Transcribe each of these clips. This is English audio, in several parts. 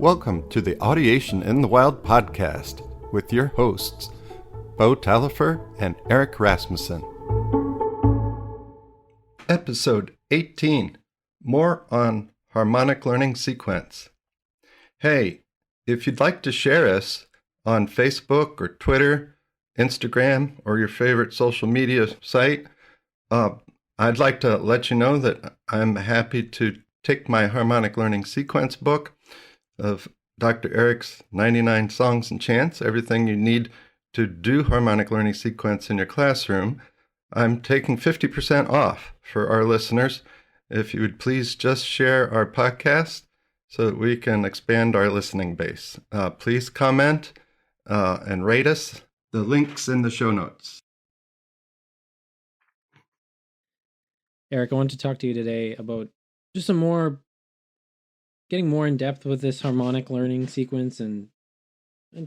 Welcome to the Audiation in the Wild podcast with your hosts, Bo Talifer and Eric Rasmussen. Episode 18, more on harmonic learning sequence. Hey, if you'd like to share us on Facebook or Twitter, Instagram, or your favorite social media site, I'd like to let you know that I'm happy to take my harmonic learning sequence book of Dr. Eric's 99 Songs and Chants, everything you need to do harmonic learning sequence in your classroom. I'm taking 50% off for our listeners. If you would please just share our podcast so that we can expand our listening base. Please comment and rate us. The link's in the show notes. Eric, I want to talk to you today about just getting more in depth with this harmonic learning sequence and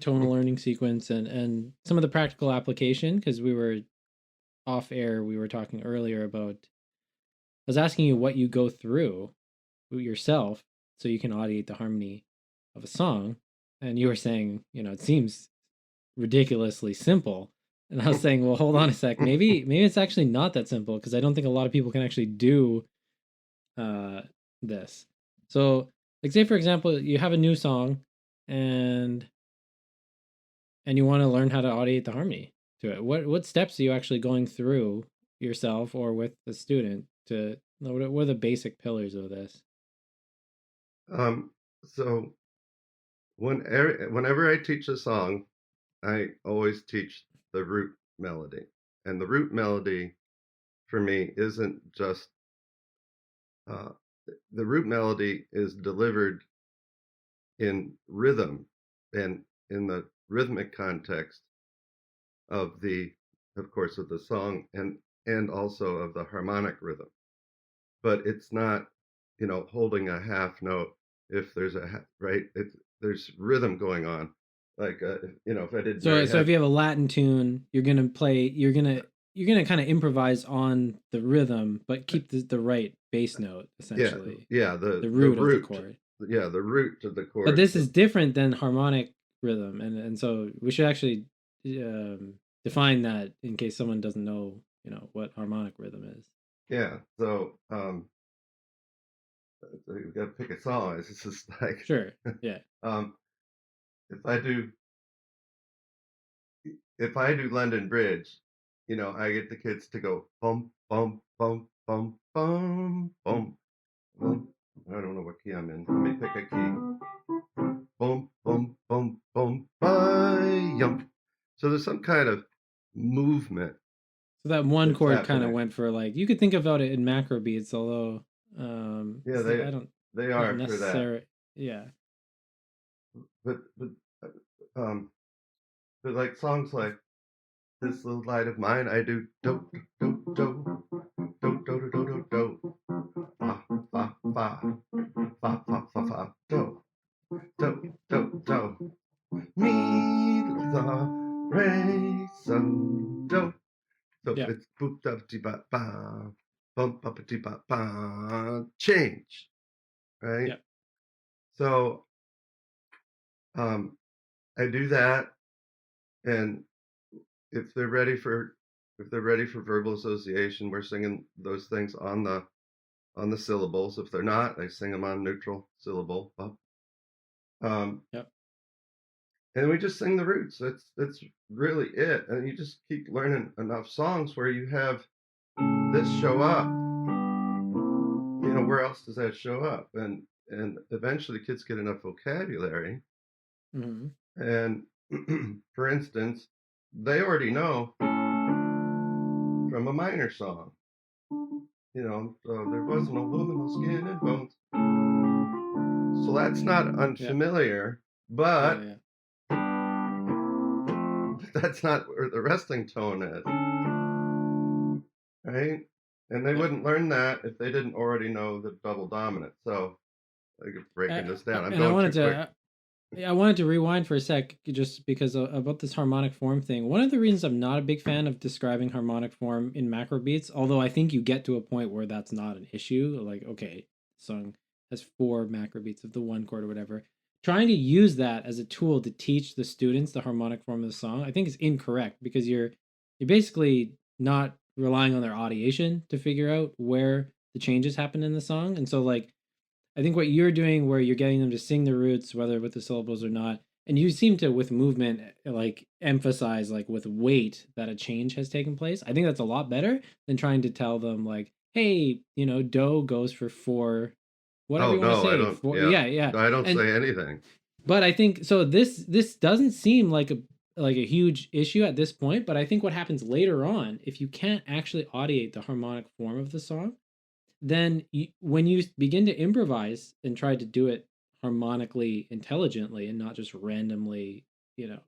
tonal learning sequence and some of the practical application, because we were off air, we were talking earlier about, I was asking you what you go through yourself so you can audiate the harmony of a song, and you were saying, it seems ridiculously simple. And I was saying, well, hold on a sec, maybe it's actually not that simple, because I don't think a lot of people can actually do this. So, like, say for example, you have a new song and you want to learn how to audiate the harmony to it. What steps are you actually going through yourself or with the student to, what are the basic pillars of this? So whenever I teach a song, I always teach the root melody. And the root melody for me isn't just, the root melody is delivered in rhythm and in the rhythmic context of the song and also of the harmonic rhythm. But it's not, holding a half note if there's there's rhythm going on. Like, if I did. So if you have a Latin tune, you're gonna kind of improvise on the rhythm, but keep the right bass note, essentially. Yeah, the root of the chord. Yeah, the root of the chord. But this is different than harmonic rhythm, and so we should actually define that in case someone doesn't know, what harmonic rhythm is. Yeah. So you got to pick a song. It's just like, sure. Yeah. If I do London Bridge, I get the kids to go bum bum bum bum bum bum bum. I don't know what key I'm in. Let me pick a key. Bum bum bum bum bum. So there's some kind of movement. So that one chord kind of went for, like, you could think about it in macro beats, although they are for that. Yeah. But like songs like This Little Light of Mine, I do do do do do do do do do do fa fa fa fa fa fa fa do do do do mi la re so do. So it's boop up ti ba ba bump up ti ba ba change, right? Yeah. So I do that, and if they're ready for verbal association, we're singing those things on the syllables. If they're not, they sing them on neutral syllable. And we just sing the roots. That's really it. And you just keep learning enough songs where you have this show up. Where else does that show up? And eventually kids get enough vocabulary. Mm-hmm. And for instance, they already know from a minor song. So there was no luminal skin and bones. So that's not unfamiliar, but that's not where the resting tone is, right? And they wouldn't learn that if they didn't already know the double dominant. So I could breaking this down. I'm going too quick. I wanted to rewind for a sec, just because about this harmonic form thing. One of the reasons I'm not a big fan of describing harmonic form in macro beats, although I think you get to a point where that's not an issue. Like, okay, song has 4 macro beats of the one chord or whatever. trying to use that as a tool to teach the students the harmonic form of the song, I think is incorrect, because you're basically not relying on their audiation to figure out where the changes happen in the song. And so like I think what you're doing, where you're getting them to sing the roots, whether with the syllables or not, and you seem to, with movement, like emphasize, like with weight, that a change has taken place. I think that's a lot better than trying to tell them, like, hey, do goes for four, whatever Oh you want to no, I say. don't. Four, Yeah, yeah, yeah. I don't And say anything. but I think so. This doesn't seem like a huge issue at this point. But I think what happens later on, if you can't actually audiate the harmonic form of the song, then when you begin to improvise and try to do it harmonically intelligently and not just randomly, you know,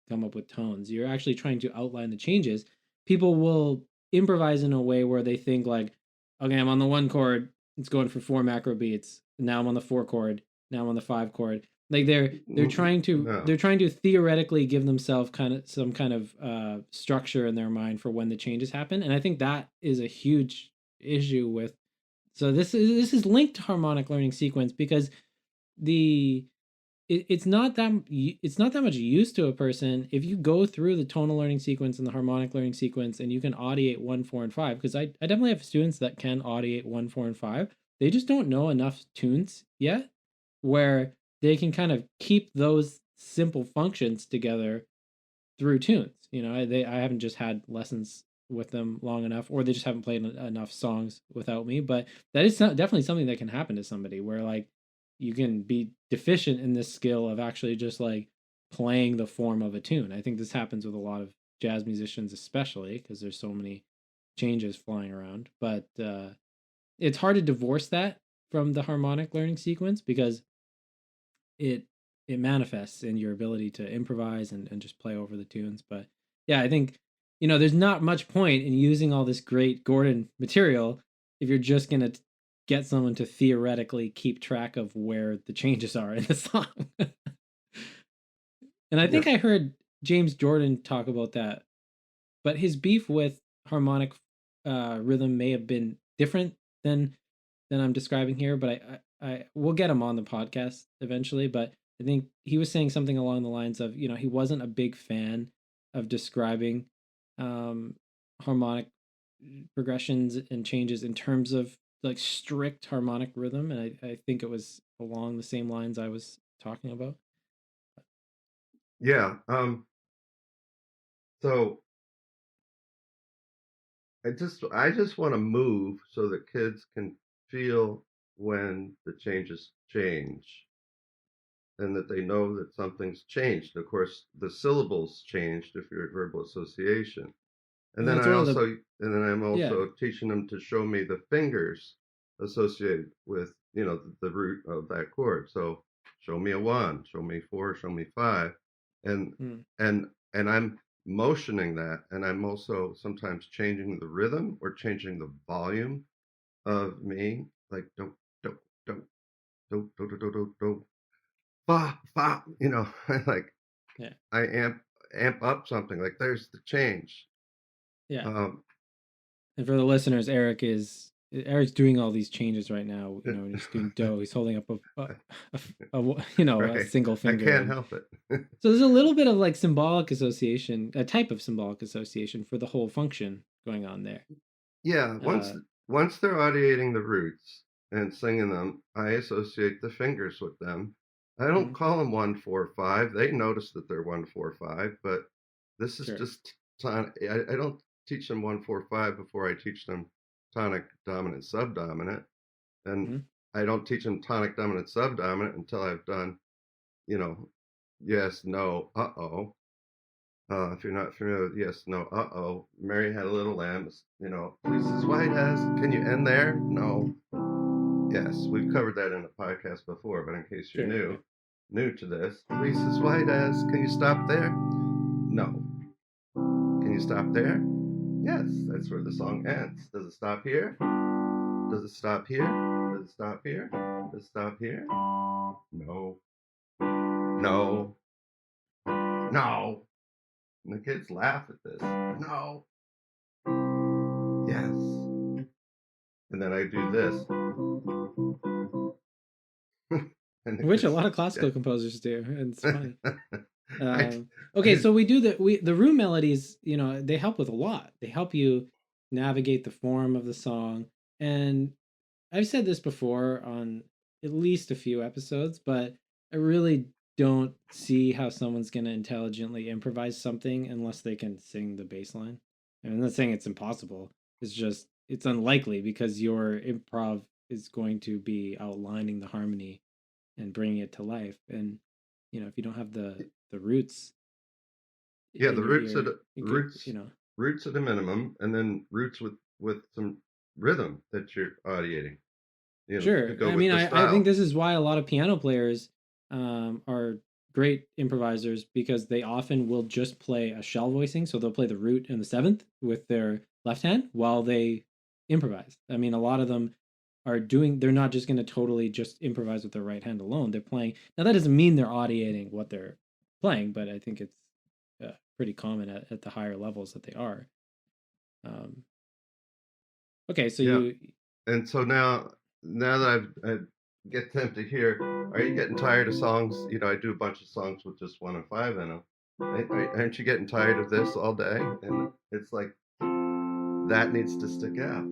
come up with tones, you're actually trying to outline the changes. People will improvise in a way where they think like, okay, I'm on the one chord, it's going for four macro beats. Now I'm on the four chord. Now I'm on the five chord. Like they're trying to No. they're trying to theoretically give themselves kind of some kind of structure in their mind for when the changes happen, and I think that is a huge issue with. So this is linked to harmonic learning sequence, because the it's not that much use to a person if you go through the tonal learning sequence and the harmonic learning sequence and you can audiate 1, 4, and 5. Because I definitely have students that can audiate 1, 4, and 5. They just don't know enough tunes yet where they can kind of keep those simple functions together through tunes. I haven't just had lessons with them long enough, or they just haven't played enough songs without me. But that is definitely something that can happen to somebody, where like you can be deficient in this skill of actually just like playing the form of a tune. I think this happens with a lot of jazz musicians, especially because there's so many changes flying around. But it's hard to divorce that from the harmonic learning sequence, because it it manifests in your ability to improvise and just play over the tunes. But yeah, I think there's not much point in using all this great Gordon material if you're just gonna get someone to theoretically keep track of where the changes are in the song. And I Yeah. think I heard James Jordan talk about that, but his beef with harmonic rhythm may have been different than I'm describing here. But I we'll get him on the podcast eventually. But I think he was saying something along the lines of, he wasn't a big fan of describing um, harmonic progressions and changes in terms of like strict harmonic rhythm, and I think it was along the same lines I was talking about. Yeah. So I just want to move so that kids can feel when the changes change, and that they know that something's changed. Of course, the syllables changed if you're at verbal association. And And then that's one of the I'm yeah. also teaching them to show me the fingers associated with, the root of that chord. So show me a one, show me four, show me five. And Mm. and and I'm motioning that, and I'm also sometimes changing the rhythm or changing the volume of me, like don't don't don't fa fa, like Yeah. I amp up something, like there's the change. Yeah. Um And for the listeners, Eric's doing all these changes right now. When he's doing do, he's holding up a right. single I finger, can't and help it. so there's a little bit of like symbolic association, a type of symbolic association for the whole function going on there. Yeah, once Uh, once they're audiating the roots and singing them, I associate the fingers with them. I don't mm, call them 1, 4, 5. They notice that they're 1, 4, 5, but this is sure. just tonic. I don't teach them 1, 4, 5 before I teach them tonic, dominant, subdominant, and Mm, I don't teach them tonic, dominant, subdominant until I've done, you know, yes, no, uh-oh. If you're not familiar with yes, no, uh-oh, Mary had a little lamb, fleece as white as, can you end there? No. Yes, we've covered that in a podcast before, but in case you're sure. Yeah. new to this, fleece as white as, can you stop there? No. Can you stop there? Yes, that's where the song ends. Does it stop here? Does it stop here? Does it stop here? Does it stop here? No. No. No. And the kids laugh at this. No. Yes. And then I do this. And the which a kids, lot of yeah. classical composers do, and it's funny. I, Okay, I, so the root melodies, they help with a lot. They help you navigate the form of the song. And I've said this before on at least a few episodes, but I really don't see how someone's going to intelligently improvise something unless they can sing the bass line. And I'm not saying it's impossible. It's just it's unlikely because your improv is going to be outlining the harmony and bringing it to life. And if you don't have the roots yeah, in the your roots at ear, it could, roots at a minimum, and then roots with some rhythm that you're audiating, to Sure. go I with mean, the I think style. this is why a lot of piano players are great improvisers because they often will just play a shell voicing. So they'll play the root and the seventh with their left hand while they improvise. I mean, a lot of them they're not just going to totally just improvise with their right hand alone. They're playing. Now, that doesn't mean they're audiating what they're playing, but I think it's pretty common at the higher levels that they are. Um, okay, so Yeah. you, And so now that I get them to hear, are you getting tired of songs? I do a bunch of songs with just one and five in them. Aren't you getting tired of this all day? And it's like that needs to stick out.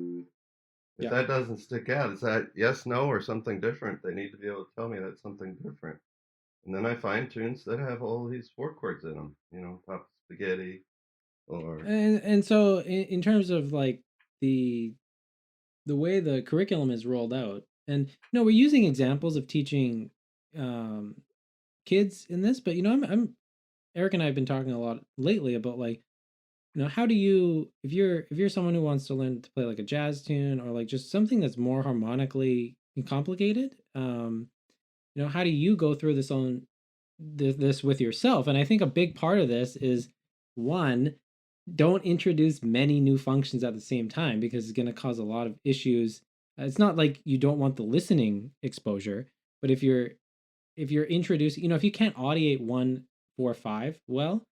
If yeah. that doesn't stick out, is that yes, no, or something different? They need to be able to tell me that's something different. And then I find tunes that have all these four chords in them, pop spaghetti or And so in terms of like the the way the curriculum is rolled out, and we're using examples of teaching um kids in this, but I'm Eric and I have been talking a lot lately about like how do you if you're someone who wants to learn to play like a jazz tune or like just something that's more harmonically complicated, how do you go through this with yourself? And I think a big part of this is one, don't introduce many new functions at the same time because it's going to cause a lot of issues. It's not like you don't want the listening exposure, but if you're introducing, if you can't audiate 1 4 5 well,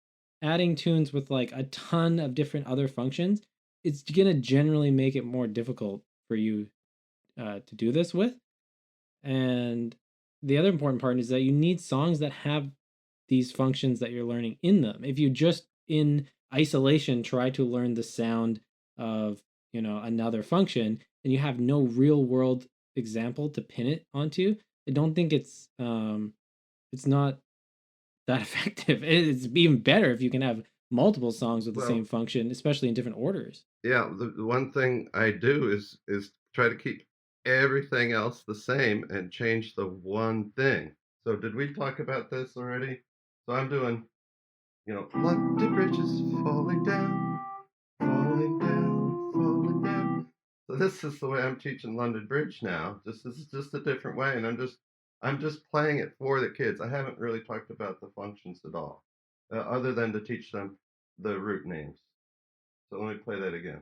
adding tunes with like a ton of different other functions, it's going to generally make it more difficult for you to do this with. And the other important part is that you need songs that have these functions that you're learning in them. If you just in isolation try to learn the sound of, another function and you have no real world example to pin it onto, I don't think it's not that effective. It's even better if you can have multiple songs with the same well, function, especially in different orders. yeah. The one thing I do is try to keep everything else the same and change the one thing. So did we talk about this already? So I'm doing, London Bridge is falling down, falling down, falling down. So this is the way I'm teaching London Bridge now. This is just a different way, and I'm just playing it for the kids. I haven't really talked about the functions at all, other than to teach them the root names. So let me play that again.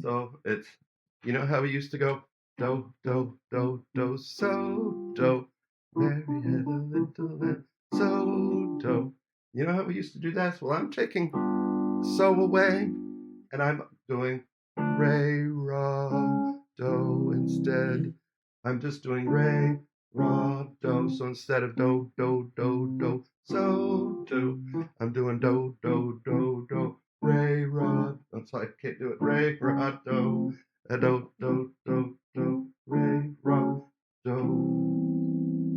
So it's, how we used to go do do do do so do. Mary had a little lamb, so do. You know how we used to do that? Well, I'm taking so away, and I'm doing re ra do instead. I'm just doing re ra do. So instead of do do do do so do, I'm doing do do do do re ra. So I can't do it re ra do do do do do re ra do.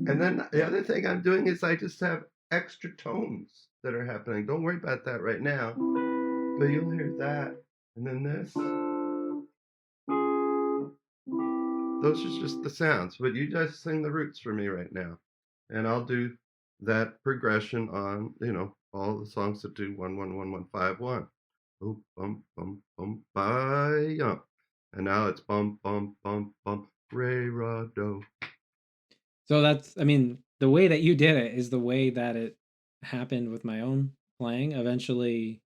And then the other thing I'm doing is I just have extra tones that are happening. Don't worry about that right now, but you'll hear that. And then this. Those are just the sounds, but you just sing the roots for me right now. And I'll do that progression on, all the songs that do 1 1 1 1 5 1. Oh, bum, bum, bum, bye, and now it's bum, bum, bum, bum, re, ra, do. So that's, I mean, the way that you did it is the way that it happened with my own playing. Eventually,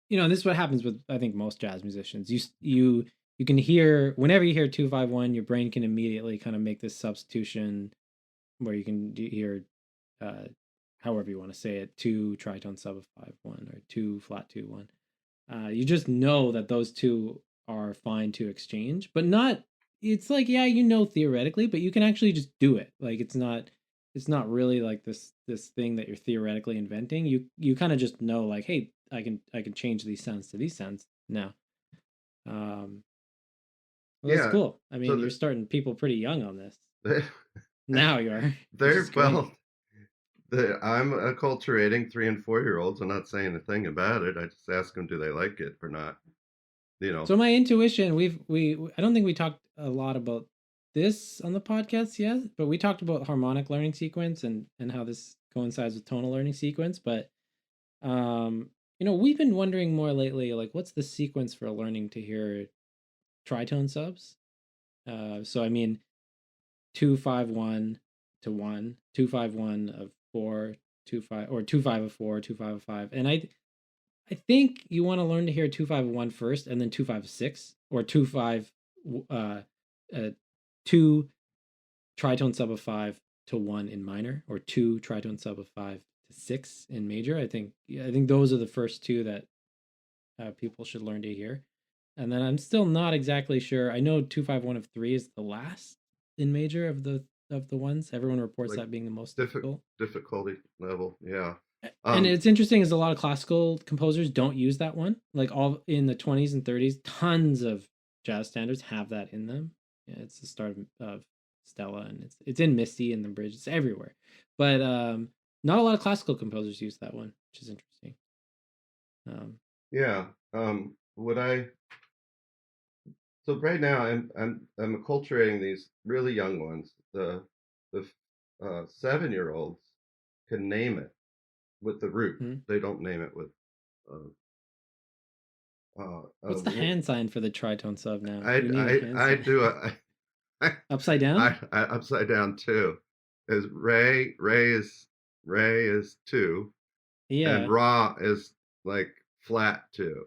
this is what happens with I think most jazz musicians. You can hear whenever you hear 2 5 1, your brain can immediately kind of make this substitution where you can hear uh, however you want to say it, 2 tritone sub of 5-1 or 2 flat 2-1. You just know that those two are fine to exchange, but not. It's like, yeah, theoretically, but you can actually just do it. Like it's not really like this thing that you're theoretically inventing. You kind of just know, like, hey, I can change these sounds to these sounds now. Um, well, that's Yeah. cool. I So mean, you're starting people pretty young on this. they, Now you are, which they're is great. well. I'm acculturating 3 and 4 year olds. I'm not saying a thing about it. I just ask them, do they like it or not? You know, So my intuition, I don't think we talked a lot about this on the podcast yet, but we talked about harmonic learning sequence and how this coincides with tonal learning sequence. But we've been wondering more lately, like, what's the sequence for learning to hear tritone subs? So I mean, 2-5-1 to 1, 2-5-1 of 4, 2-5, or 2-5 of 4, 2-5 of 5, and I think you want to learn to hear 2-5-1 first, and then 2-5-6, or 2-5, uh, 2 tritone sub of 5 to 1 in minor, or 2 tritone sub of 5 to 6 in major. I think those are the first two that people should learn to hear. And then I'm still not exactly sure. I know 2-5-1 of 3 is the last in major of the ones. Everyone reports like that being the most difficult. difficulty level. Yeah. And Um, it's interesting is a lot of classical composers don't use that one. Like all in the 20s and 30s, tons of jazz standards have that in them. Yeah, it's the start of Stella, and it's in Misty and the Bridge. It's everywhere. But not a lot of classical composers use that one, which is interesting. Um, yeah. What I So right now I'm acculturating these really young ones. The 7 year olds can name it with the root. hmm. They don't name it with uh, What's the hand sign for the tritone sub now? We need a hand I sign. do a I, Upside down? I upside down too. Is Ray is 2 and Yeah. Ra is like flat 2.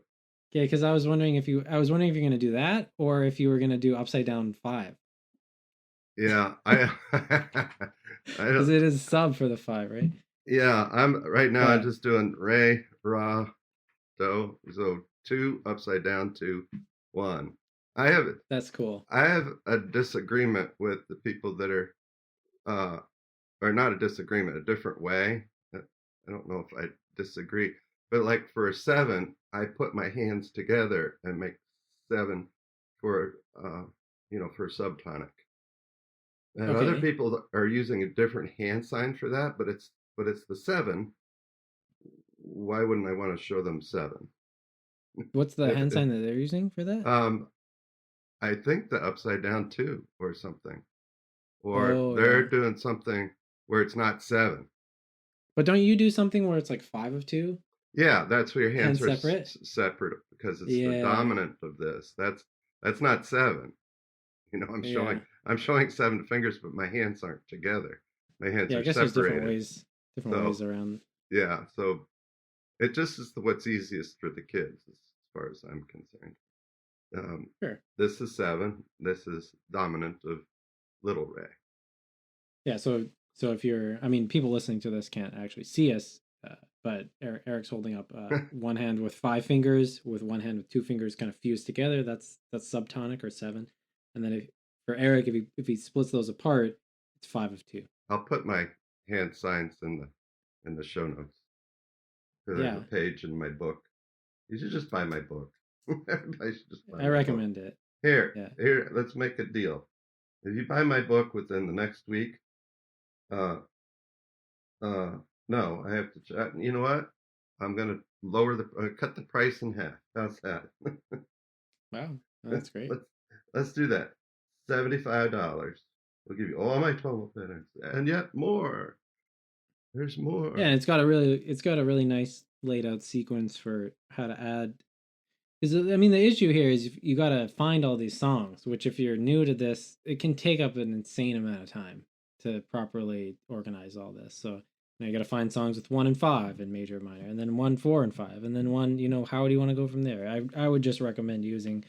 Yeah, because I was wondering if you're gonna do that or if you were gonna do upside down 5. Yeah, I I Because don't it is sub for the 5, right? yeah, I'm right now I'm But just doing Ray, Ra, So 2 upside down 2 1. I have that's cool. I have a disagreement with the people that are uh or not a disagreement, a different way. I don't know if I disagree, but like for a 7, I put my hands together and make 7 for for subtonic. And other Okay. people are using a different hand sign for that, but it's the 7. Why wouldn't I want to show them 7? What's the hand If sign that they're using for that? I think the upside down 2 or something, or Oh they're yeah. doing something where it's not 7. But don't you do something where it's like 5 of 2? Yeah, that's where your hands Hands are separate? separate because it's the Yeah. dominant of this. That's not 7. Yeah. I'm showing 7 fingers, but my hands aren't together. My hands Yeah, I are guess there's separated. different ways So around. yeah, so it just is what's easiest for the kids as far as I'm concerned. Um, Sure. this is 7. This is dominant of Little Ray. Yeah, so if you're, I mean, people listening to this can't actually see us, but Eric's holding up one hand with 5 fingers, with one hand with 2 fingers kind of fused together. That's subtonic or 7. And then for Eric, if he splits those apart, it's 5 of 2. I'll put my hand signs in the show notes. So there's a Yeah, page in my book. You should just buy my book. Everybody should just buy I my book. recommend it. Here, Yeah. here, let's make a deal. If you buy my book within the next week, uh, uh, no, I have to. You know what? I'm gonna cut the price in half. How's that? Wow, let's that's great. let's let's do that. $75. We'll give you all my tonal patterns and yet more. There's Yeah, more. and it's got a really nice laid out sequence for how to add. Because I mean, the issue here is you got to find all these songs, which if you're new to this, it can take up an insane amount of time to properly organize all this. So you got to find songs with 1 and 5 in major and minor, and then 1, 4, and 5, and then one. How do you want to go from there? I would just recommend using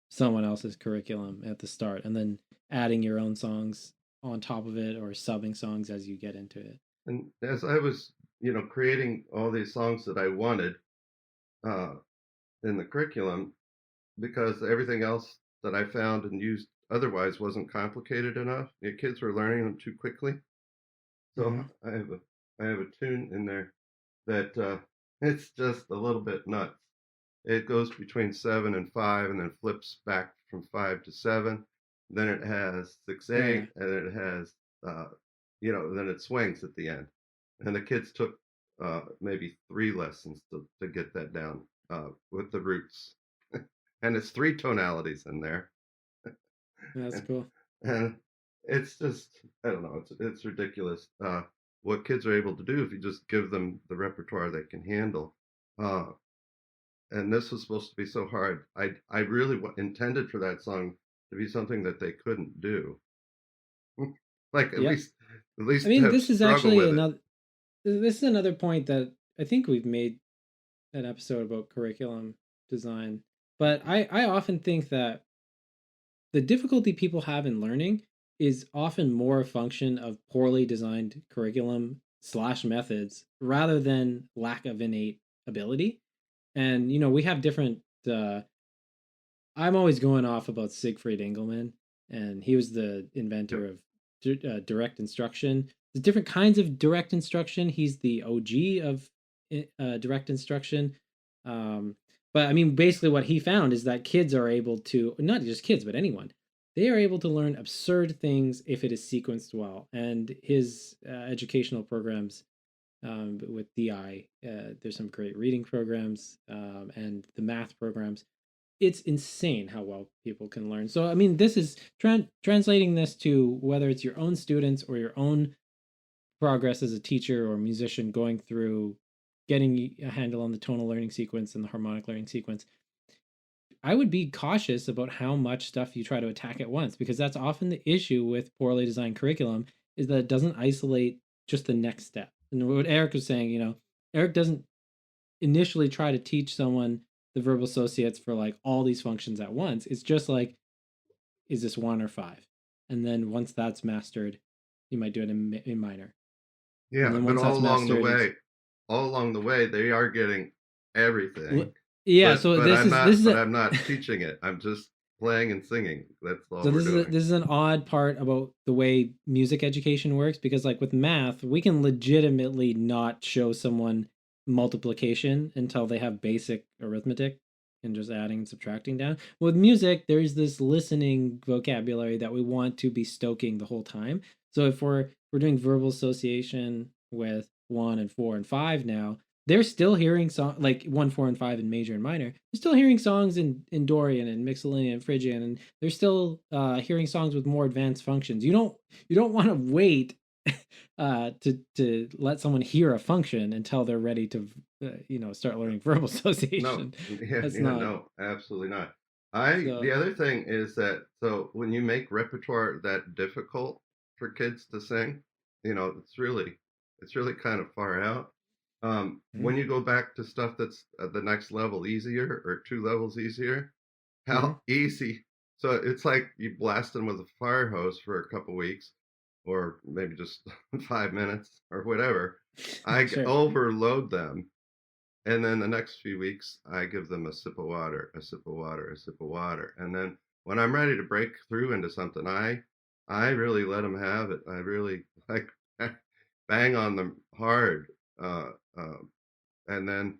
someone else's curriculum at the start, and then adding your own songs on top of it, or subbing songs as you get into it. And as I was, creating all these songs that I wanted uh, in the curriculum, because everything else that I found and used otherwise wasn't complicated enough. The kids were learning them too quickly. So Hmm. I have a tune in there that it's just a little bit nuts. It goes between 7 and 5, and then flips back from 5 to 7. Then it has six Oh yeah. eight, and it has then it swings at the end. And the kids took maybe 3 lessons to get that down with the roots. And it's 3 tonalities in there. That's cool. And it's just, I don't know, it's ridiculous what kids are able to do if you just give them the repertoire they can handle. Uh, and this was supposed to be so hard. I really intended for that song to be something that they couldn't do, like at Yeah. least at I least mean, have this is struggle actually with it. another. This is another point that I think we've made an episode about curriculum design. But I often think that the difficulty people have in learning is often more a function of poorly designed curriculum slash methods rather than lack of innate ability. And we have different. I'm always going off about Siegfried Engelmann, and he was the Yep. inventor of direct instruction. There's different kinds of direct instruction. He's the OG of direct instruction. Um, but I mean, basically, what he found is that kids are able to, not just kids, but anyone, they are able to learn absurd things if it is sequenced well. And his educational programs with DI, there's some great reading programs and the math programs. It's insane how well people can learn. So, I mean, this is translating this to whether it's your own students or your own progress as a teacher or musician going through getting a handle on the tonal learning sequence and the harmonic learning sequence. I would be cautious about how much stuff you try to attack at once, because that's often the issue with poorly designed curriculum is that it doesn't isolate just the next step. And what Eric was saying, Eric doesn't initially try to teach someone the verbal associates for like all these functions at once. It's just like, is this 1 or 5? And then once that's mastered, you might do it in minor. And Yeah, then but once that's mastered, it's all along the way, they are getting everything. yeah. But So but this I'm is this not is but a I'm not teaching it. I'm just playing and singing. That's all so we're this is doing. this is an odd part about the way music education works, because like with math, we can legitimately not show someone multiplication until they have basic arithmetic and just adding and subtracting down. With music, there's this listening vocabulary that we want to be stoking the whole time. So if we're doing verbal association with 1 and 4 and 5 now, they're still hearing song like 1, 4, and 5 in major and minor. They're still hearing songs in Dorian and Mixolydian and Phrygian, and they're still hearing songs with more advanced functions. You don't want to wait to let someone hear a function until they're ready to start learning verbal No, association. yeah, That's yeah, not no, absolutely not. The so. other thing is that so when you make repertoire that difficult for kids to sing, it's really kind of far out. When you go back to stuff that's at the next level easier or 2 levels easier, Mm-hmm. how easy. So it's like you blast them with a fire hose for a couple weeks, or maybe just 5 minutes or whatever. I Sure. overload them, and then the next few weeks, I give them a sip of water, a sip of water, a sip of water. And then when I'm ready to break through into something, I really let them have it. I really like bang on them hard, uh, uh, and then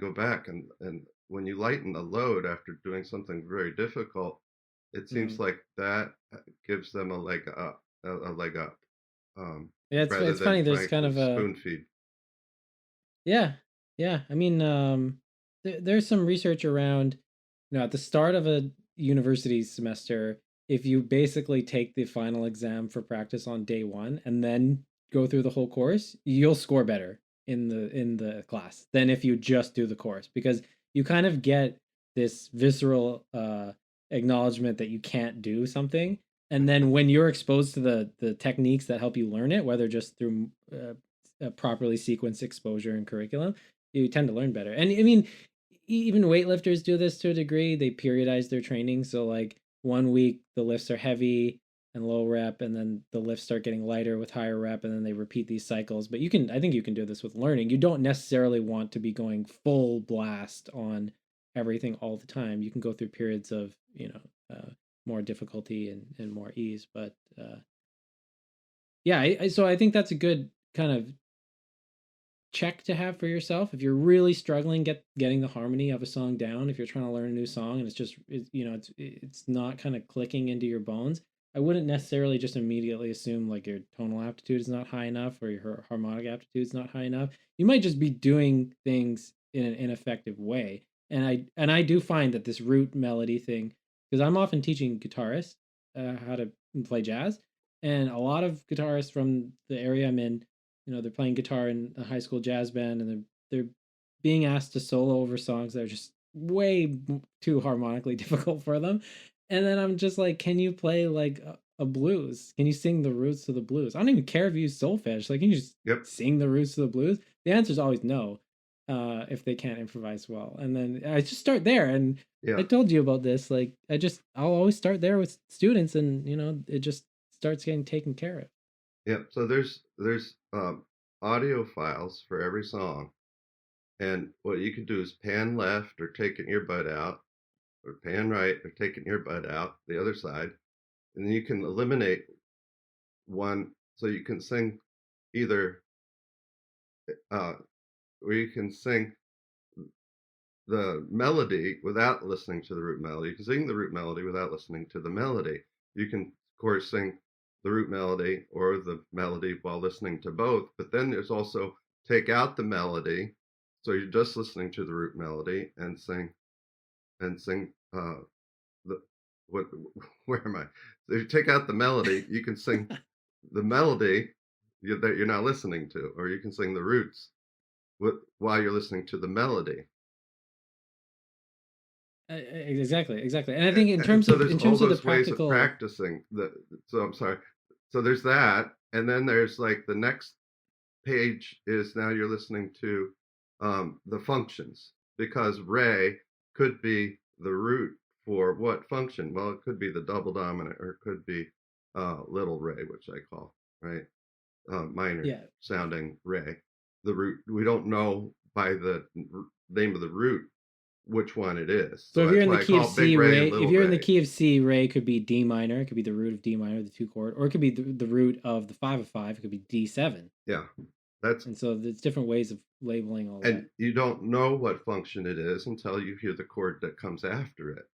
go back. And when you lighten the load after doing something very difficult, it seems Mm. like that gives them a leg up, a leg up, um, Yeah, rather it's than funny. There's trying kind to of a spoon feed. yeah, yeah. I mean, there's some research around, at the start of a university semester, if you basically take the final exam for practice on day one and then go through the whole course, you'll score better in the class than if you just do the course, because you kind of get this visceral acknowledgement that you can't do something. And then when you're exposed to the techniques that help you learn it, whether just through properly sequenced exposure and curriculum, you tend to learn better. And I mean, even weightlifters do this to a degree. They periodize their training. So like one week the lifts are heavy, and low rep, and then the lifts start getting lighter with higher rep, and then they repeat these cycles. But I think you can do this with learning. You don't necessarily want to be going full blast on everything all the time. You can go through periods of, more difficulty and more ease. But yeah, so I think that's a good kind of check to have for yourself if you're really struggling getting the harmony of a song down. If you're trying to learn a new song and it's not kind of clicking into your bones, I wouldn't necessarily just immediately assume like your tonal aptitude is not high enough or your harmonic aptitude is not high enough. You might just be doing things in an ineffective way. And I do find that this root melody thing, because I'm often teaching guitarists how to play jazz, and a lot of guitarists from the area I'm in, they're playing guitar in a high school jazz band, and they're being asked to solo over songs that are just way too harmonically difficult for them. And then I'm just like, can you play like a blues? Can you sing the roots to the blues? I don't even care if you use solfege. Like, can you just Yep. sing the roots to the blues? The answer is always no, if they can't improvise well. And then I just start there. And Yeah. I told you about this. Like, I'll always start there with students, and it just starts getting taken care of. Yep. So there's audio files for every song, and what you can do is pan left or take an earbud out, or pan right or take an earbud out the other side, and then you can eliminate one, so you can sing either, or you can sing the melody without listening to the root melody. You can sing the root melody without listening to the melody. You can, of course, sing the root melody or the melody while listening to both. But then there's also take out the melody, so you're just listening to the root melody, and sing the what where am I? So if you take out the melody, you can sing the melody that you're not listening to, or you can sing the roots while you're listening to the melody. Exactly, and I think in And terms so of there's all the those ways of practical. practicing. So I'm sorry. So there's that, and then there's like the next page is now you're listening to the functions, because re could be the root for what function? Well, it could be the double dominant, or it could be little re, which I call, right, minor Yeah. sounding re. The root, we don't know by the name of the root which one it is. So if you're that's in the why I key of call C, big Ray Ray, and if little you're in the Ray. key of C, Ray could be D minor. It could be the root of D minor, the 2 chord, or it could be the root of the 5 of 5. It could be D7. Yeah, that's And so there's different ways of labeling all that. and you don't know what function it is until you hear the chord that comes after it.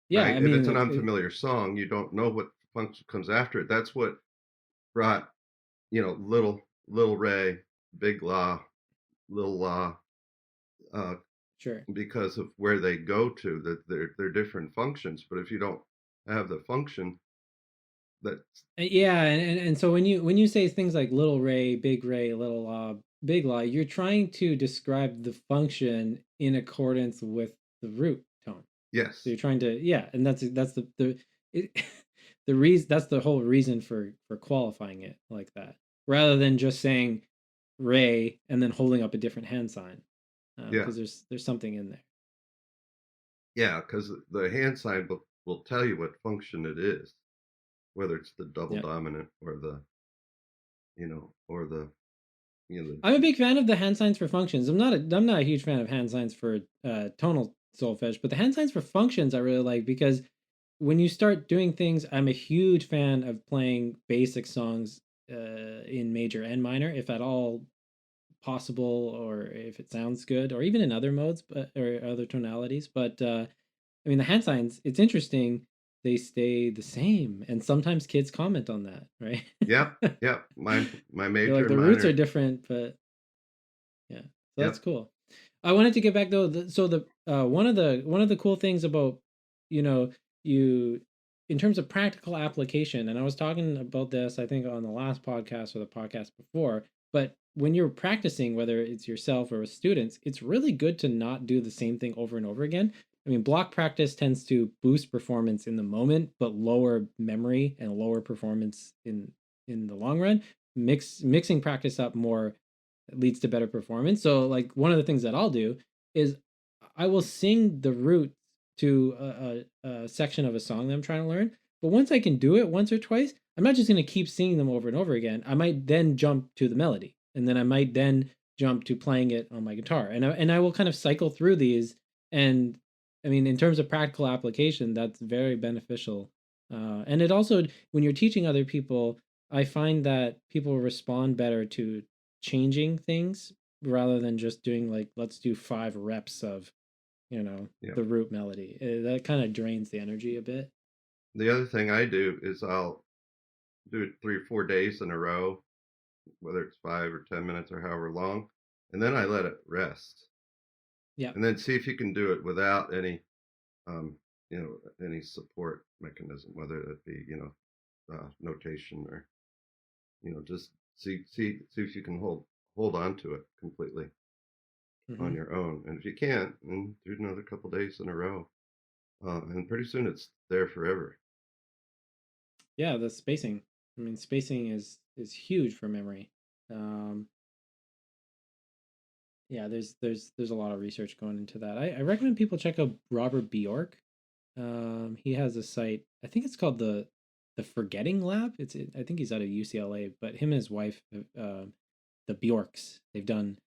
Yeah, Right? I If mean, it's an unfamiliar song, you don't know what function comes after it. That's what brought, little Ray, big La, little La, uh, sure. because of where they go to. That they're different functions. But if you don't have the function, that's Yeah, and so when you say things like little Ray, little law, big law, you're trying to describe the function in accordance with the root tone. yes, So you're trying to, yeah, and that's it, the reason, that's the whole reason for qualifying it like that, rather than just saying Ray and then holding up a different hand sign, yeah, because there's something in there. yeah, because the hand sign will tell you what function it is, whether it's the double Yeah, dominant or the, or the, I'm a big fan of the hand signs for functions. I'm not a huge fan of hand signs for tonal solfege, but the hand signs for functions I really like, because when you start doing things, I'm a huge fan of playing basic songs in major and minor, if at all possible, or if it sounds good, or even in other modes, but or other tonalities. But I mean, the hand signs, it's interesting. They stay the same, and sometimes kids comment on that, right? yep, yep. My They're like, major the and roots are minor. different, but yeah, so that's Yep. cool. I wanted to get back though. So the one of the cool things about, you know you, in terms of practical application, and I was talking about this I think on the last podcast or the podcast before, but when you're practicing, whether it's yourself or with students, it's really good to not do the same thing over and over again. I mean, block practice tends to boost performance in the moment, but lower memory and lower performance in the long run. Mixing practice up more leads to better performance. So like one of the things that I'll do is I will sing the roots to a section of a song that I'm trying to learn, But once I can do it once or twice, I'm not just going to keep singing them over and over again. I might then jump to the melody, and then I might then jump to playing it on my guitar, and I will kind of cycle through these. And I mean, in terms of practical application, that's very beneficial. And it also, when you're teaching other people, I find that people respond better to changing things rather than just doing like, let's do 5 reps of, Yeah. the root melody. That kind of drains the energy a bit. The other thing I do is I'll do it 3 or 4 days in a row, whether it's 5 or 10 minutes or however long, and then I let it rest, Yeah. and then see if you can do it without any, um, any support mechanism, whether it be, notation or, just see if you can hold on to it completely on Hmm. your own, and if you can't, then do another couple days in a row, and pretty soon it's there forever. Yeah, the spacing. I mean, spacing is huge for memory. Um, yeah, there's a lot of research going into that. I recommend people check out Robert Bjork. He has a site. I think it's called the Forgetting Lab. I think he's out of UCLA, but him and his wife, the Bjorks, they've done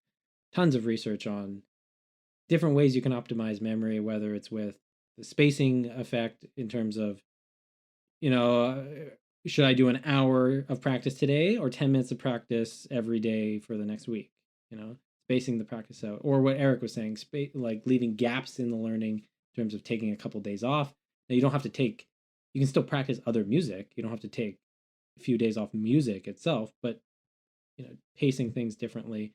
tons of research on different ways you can optimize memory, whether it's with the spacing effect in terms of, you know, uh, should I do an hour of practice today or 10 minutes of practice every day for the next week? Spacing the practice out, or what Eric was saying, like leaving gaps in the learning in terms of taking a couple days off. Now, you don't have to take, you can still practice other music. You don't have to take a few days off music itself, but, pacing things differently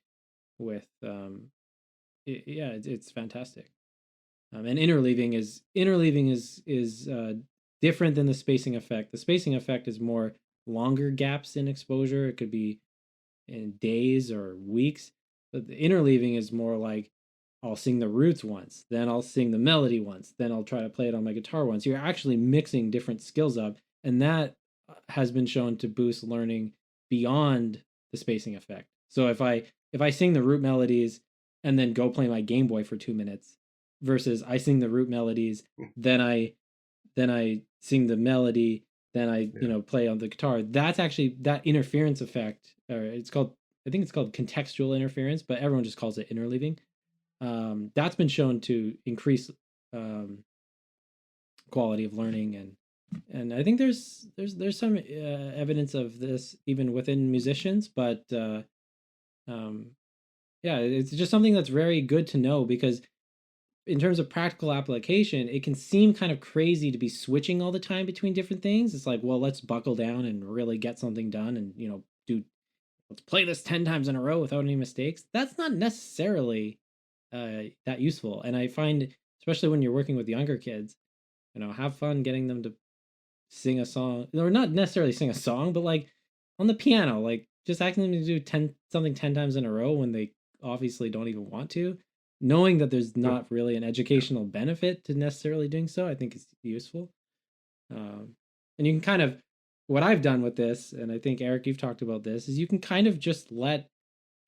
with, yeah, it's fantastic. And interleaving is different than the spacing effect. The spacing effect is more longer gaps in exposure. It could be in days or weeks, but the interleaving is more like I'll sing the roots once, then I'll sing the melody once, then I'll try to play it on my guitar once. You're actually mixing different skills up, and that has been shown to boost learning beyond the spacing effect. So if I sing the root melodies and then go play my Game Boy for 2 minutes, versus I sing the root melodies, then I sing the melody, then I Yeah. play on the guitar. That's actually that interference effect, or I think it's called contextual interference, but everyone just calls it interleaving. That's been shown to increase um, quality of learning, and I think there's some evidence of this even within musicians, but um, yeah, it's just something that's very good to know because in terms of practical application, it can seem kind of crazy to be switching all the time between different things. It's like, well, let's buckle down and really get something done and, do let's play this 10 times in a row without any mistakes. That's not necessarily that useful. And I find, especially when you're working with younger kids, have fun getting them to sing a song, or not necessarily sing a song, but like on the piano, like just asking them to do 10 times in a row when they obviously don't even want to, knowing that there's Yeah. not really an educational benefit to necessarily doing so, I think is useful. And you can kind of, what I've done with this, and I think Eric, you've talked about this, is you can kind of just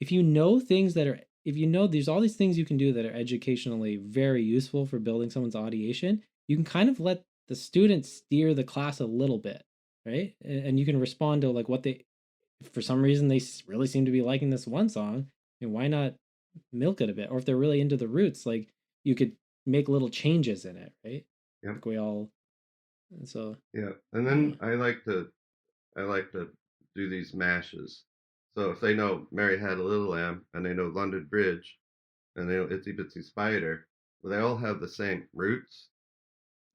if you know things that are, if you know there's all these things you can do that are educationally very useful for building someone's audiation, you can kind of let the students steer the class a little bit, right? And you can respond to like what they, if for some reason they really seem to be liking this one song, and why not milk it a bit? Or if they're really into the roots, like you could make little changes in it, right? Yeah. Like we all, and so Yeah. And yeah, then I like to do these mashes. So if they know Mary Had a Little Lamb and they know London Bridge and they know Itsy Bitsy Spider, well, they all have the same roots.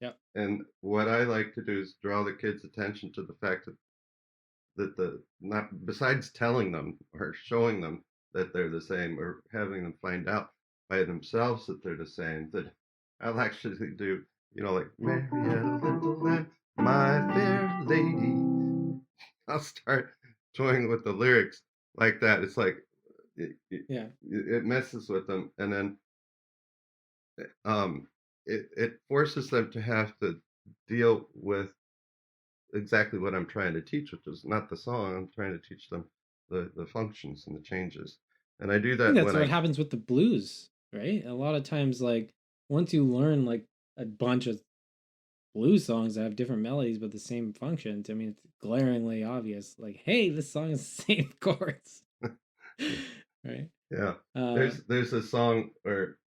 yeah, And what I like to do is draw the kids' attention to the fact that the not besides telling them or showing them that they're the same or having them find out by themselves that they're the same, that I'll actually do, like Mary Had a Little Lamb, my fair lady. I'll start toying with the lyrics like that. It's like it, it, yeah. it messes with them, and then um, it forces them to have to deal with exactly what I'm trying to teach, which is not the song. I'm trying to teach them the functions and the changes, and I do I think that that's when what I happens with the blues, right? A lot of times, like once you learn like a bunch of blues songs that have different melodies but the same functions. I mean, it's glaringly obvious. Like, hey, this song is the same chords, right? Yeah. Uh, There's a song where,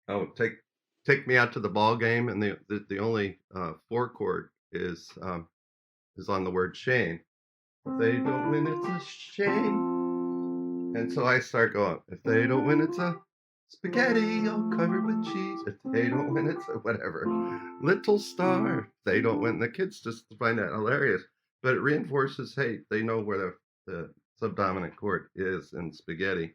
oh, take me out to the ball game, and the only four chord is on the word shame. If they don't win, it's a shame. And so I start going, if they don't win, it's a spaghetti all covered with cheese. If they don't win, it's a whatever. Little star. If they don't win, the kids just find that hilarious. But it reinforces, hey, they know where the subdominant chord is in spaghetti.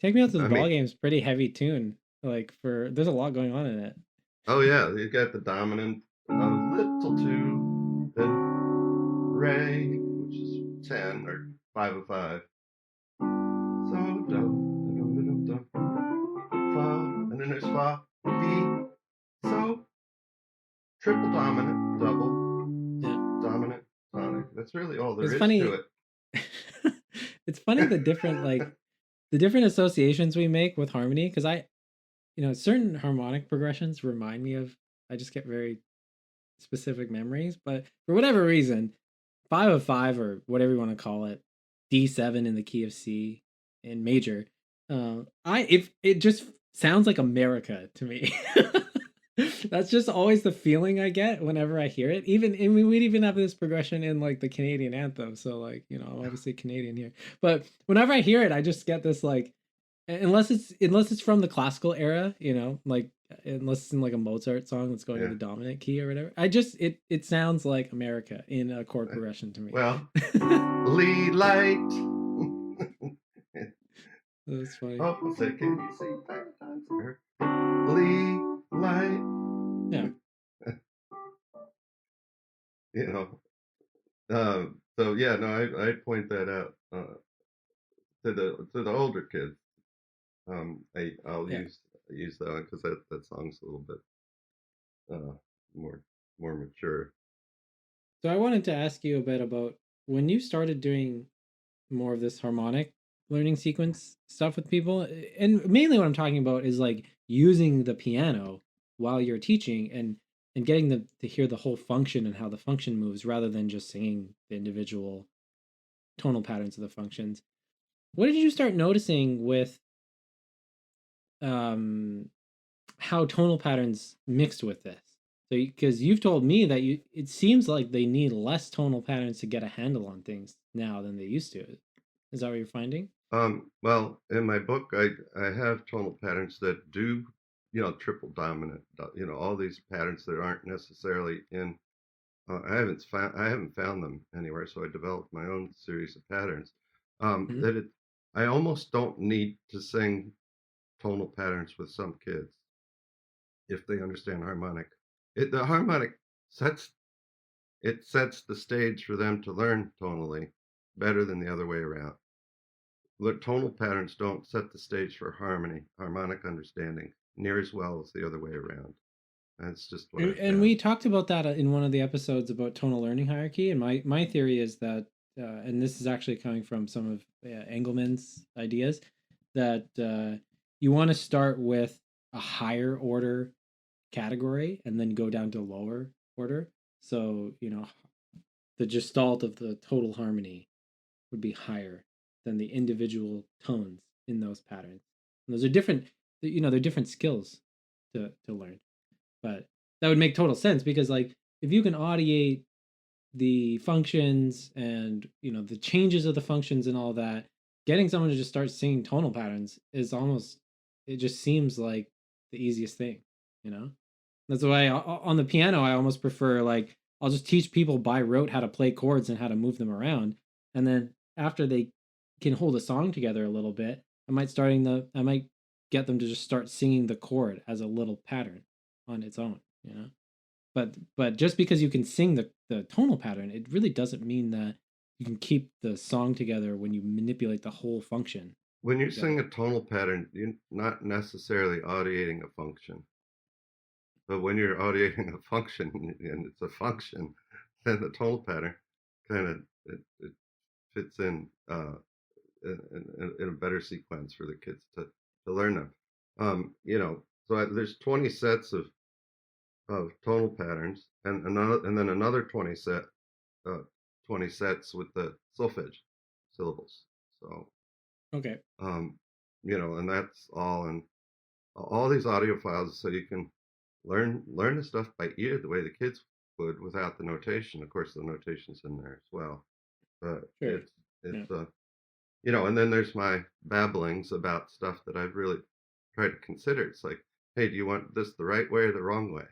Take Me Out to the I Ball mean, Game is pretty heavy tune. Like for there's a lot going on in it. oh yeah, you got the dominant of little two, then Ray, which is 10 or 5 of 5. So do, do, do, do, do, fa, and then there's fa, D, so triple dominant, double, Yeah, dominant, tonic. That's really all there it's is to funny. it. It's funny the different the different associations we make with harmony because certain harmonic progressions remind me of. I just get very specific memories, but for whatever reason, 5 of 5 or whatever you want to call it, D7 in the key of C in major. I if it just sounds like America to me. That's just always the feeling I get whenever I hear it. Even I mean, we'd even have this progression in like the Canadian anthem. So like I'm obviously Canadian here, but whenever I hear it, I just get this like unless it's from the classical era, like unless it's in like a Mozart song that's going in Yeah. the dominant key or whatever. It sounds like America in a chord progression to me. Well, lead light. That's funny. Oh, say, can you see lead light? Yeah. You know, so yeah, no, I point that out to the older kids. I'll Yeah. use that one because that song's a little bit uh, more more mature. So I wanted to ask you a bit about when you started doing more of this harmonic learning sequence stuff with people. And mainly what I'm talking about is like using the piano while you're teaching and getting them to hear the whole function and how the function moves rather than just singing the individual tonal patterns of the functions. What did you start noticing with um how tonal patterns mixed with this? So because you've told me that it seems like they need less tonal patterns to get a handle on things now than they used to. Is that what you're finding? Well, in my book, I have tonal patterns that do, triple dominant, all these patterns that aren't necessarily in. I haven't found them anywhere, so I developed my own series of patterns. Mhm. That I almost don't need to sing tonal patterns with some kids if they understand harmonic. The harmonic sets sets the stage for them to learn tonally better than the other way around. The tonal patterns don't set the stage for harmonic understanding near as well as the other way around. That's just what I And found. we talked about that in one of the episodes about tonal learning hierarchy. And my theory is that, and this is actually coming from some of Engelman's ideas, that you want to start with a higher order category and then go down to lower order. So, the gestalt of the total harmony would be higher than the individual tones in those patterns. And those are different, they're different skills to learn. But that would make total sense because like if you can audiate the functions and the changes of the functions and all that, getting someone to just start singing tonal patterns is almost it just seems like the easiest thing, you know? That's why on the piano I almost prefer like I'll just teach people by rote how to play chords and how to move them around. And then after they can hold a song together a little bit, I might get them to just start singing the chord as a little pattern on its own, you know? But just because you can sing the tonal pattern, it really doesn't mean that you can keep the song together when you manipulate the whole function When you together. sing a tonal pattern, you're not necessarily audiating a function. But when you're audiating a function and it's a function, then the tonal pattern kind of it fits in a better sequence for the kids to learn them. So there's 20 sets of of tonal patterns, and then another uh, 20 sets with the solfege syllables. So, Okay. um, and that's all in all these audio files, so you can learn the stuff by ear the way the kids would without the notation. Of course, the notation's in there as well, but Sure. Yeah. it's and then there's my babblings about stuff that I've really tried to consider. It's like, hey, do you want this the right way or the wrong way?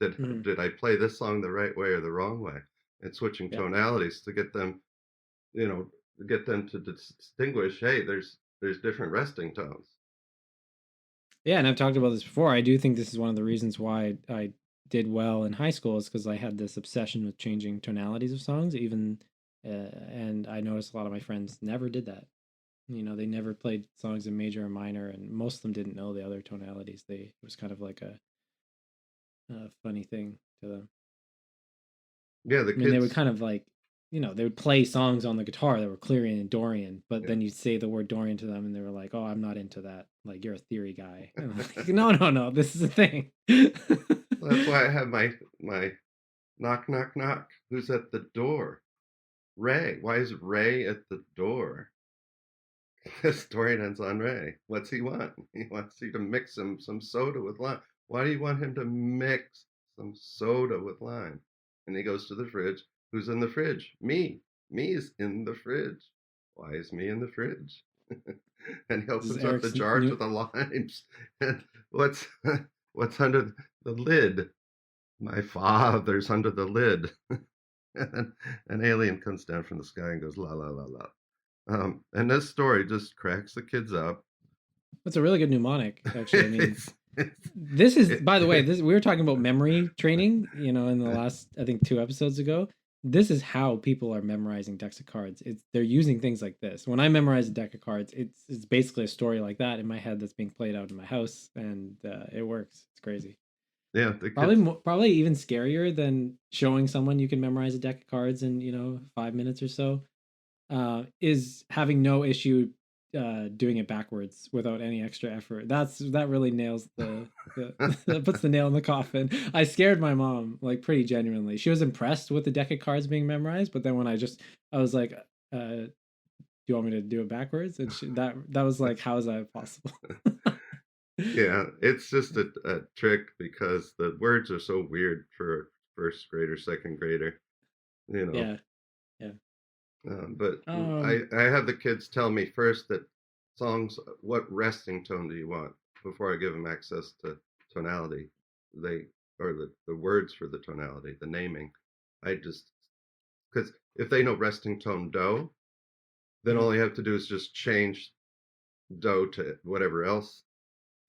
Hmm. Did I play this song the right way or the wrong way? And switching Yeah. tonalities to get them, you know, get them to distinguish. Hey, there's different resting tones. Yeah, and I've talked about this before. I do think this is one of the reasons why I did well in high school is because I had this obsession with changing tonalities of songs, even, and I noticed a lot of my friends never did that. They never played songs in major or minor, and most of them didn't know the other tonalities. It was kind of like a funny thing to them. Yeah, the I mean, they would kids. kind of like, they would play songs on the guitar that were Clearian and Dorian, but Yeah, then you'd say the word Dorian to them, and they were like, "Oh, I'm not into that. Like, you're a theory guy." And I'm like, "No, no, no. This is a thing." that's why I have my knock knock knock. Who's at the door? Ray. Why is Ray at the door? This story ends on Ray. What's he want? He wants you to mix him some soda with lime. Why do you want him to mix some soda with lime? And he goes to the fridge. Who's in the fridge? Me. Me is in the fridge. Why is me in the fridge? And he This is opens up the Eric's jar to new. the limes. And what's what's under the lid? My father's under the lid. And then an alien comes down from the sky and goes la la la la. And this story just cracks the kids up. It's a really good mnemonic, actually. I mean, It's this is, it, by the way, this we were talking about memory training, in the last, I think, 2 episodes ago. This is how people are memorizing decks of cards. They're using things like this. When I memorize a deck of cards, it's basically a story like that in my head that's being played out in my house, and it works. It's crazy. yeah, the Probably, kids. probably even scarier than showing someone you can memorize a deck of cards in 5 minutes or so. Is having no issue doing it backwards without any extra effort. That really nails the that puts the nail in the coffin. I scared my mom like pretty genuinely. She was impressed with the deck of cards being memorized, but then when I was like, "Do you want me to do it backwards?" And that was like, "How is that possible?" Yeah, it's just a trick because the words are so weird for a first grader, second grader, you know. Yeah, yeah. But Um, I have the kids tell me first that songs, what resting tone do you want before I give them access to tonality, they or the words for the tonality, the naming. I just because if they know resting tone do, then mhm, all you have to do is just change do to whatever else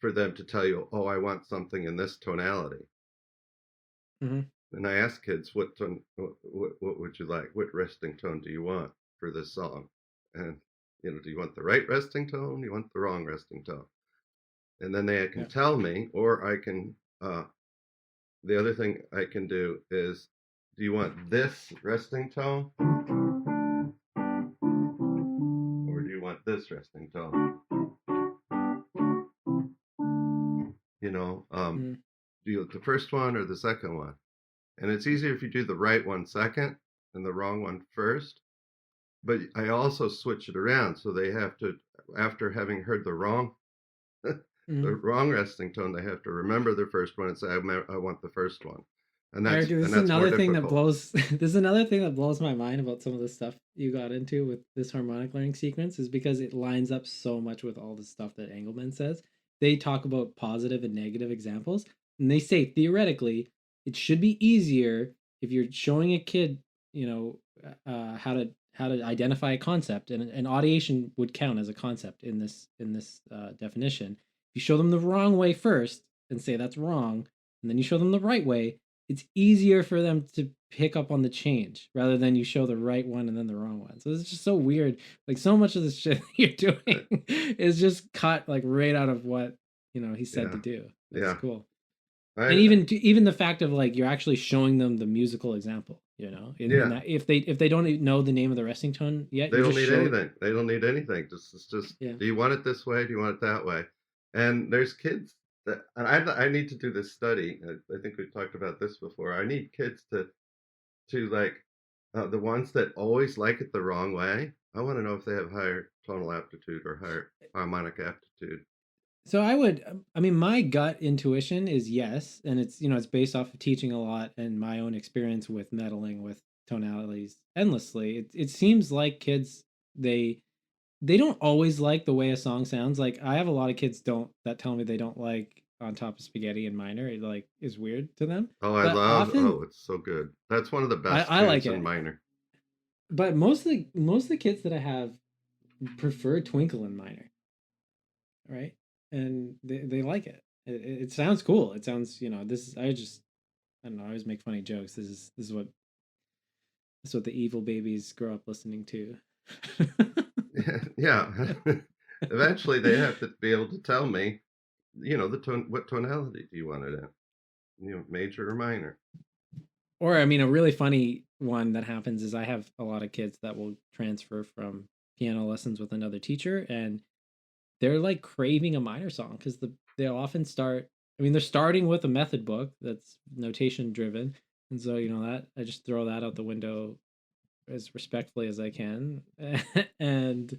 for them to tell you, oh, I want something in this tonality. mhm. And I ask kids, what tone, what would you like? What resting tone do you want for this song? And do you want the right resting tone? Do you want the wrong resting tone? And then they can Yeah. tell me, or I can. The other thing I can do is, do you want this resting tone, or do you want this resting tone? You know, Mhm. do you want the first one or the second one? And it's easier if you do the right one second and the wrong one first. But I also switch it around so they have to, after having heard the Mhm. wrong resting tone, they have to remember the first one and say, I want the first one, and Eric, that's dude, this and is that's more another thing that difficult. blows. This is another thing that blows my mind about some of the stuff you got into with this harmonic learning sequence is because it lines up so much with all the stuff that Engelman says. They talk about positive and negative examples, and they say theoretically it should be easier if you're showing a kid, how to identify a concept, and an audiation would count as a concept in this definition. If you show them the wrong way first and say that's wrong, and then you show them the right way, it's easier for them to pick up on the change rather than you show the right one and then the wrong one. So it's just so weird. Like so much of the shit you're Uh, doing is just cut like right out of what he said to yeah, do. It's yeah. cool. And I even the fact of like you're actually showing them the musical example, in yeah. that if they don't even know the name of the resting tone yet, They you don't just need show. anything. They don't need anything. Just it's just, Yeah. do you want it this way? Do you want it that way? And there's kids. And I need to do this study. I think we've talked about this before. I need kids to like the ones that always like it the wrong way. I want to know if they have higher tonal aptitude or higher harmonic aptitude. So I mean, my gut intuition is yes, and it's it's based off of teaching a lot and my own experience with meddling with tonalities endlessly. It seems like kids they they don't always like the way a song sounds. Like I have a lot of kids don't that tell me they don't like On Top of Spaghetti in minor. It like is weird to them, Oh, I but love. often Oh, it's so good. That's one of the best I like tunes in it. minor. But most of the kids that I have prefer Twinkle in minor, right? And they like it. It sounds cool. It sounds, this is I don't know, I always make funny jokes. This is what the evil babies grow up listening to. Yeah. Eventually, they have to be able to tell me, the tone. What tonality do you want it in? Major or minor? Or I mean, a really funny one that happens is I have a lot of kids that will transfer from piano lessons with another teacher, and they're like craving a minor song because they'll often start. I mean, they're starting with a method book that's notation driven, and so that I just throw that out the window as respectfully as I can, and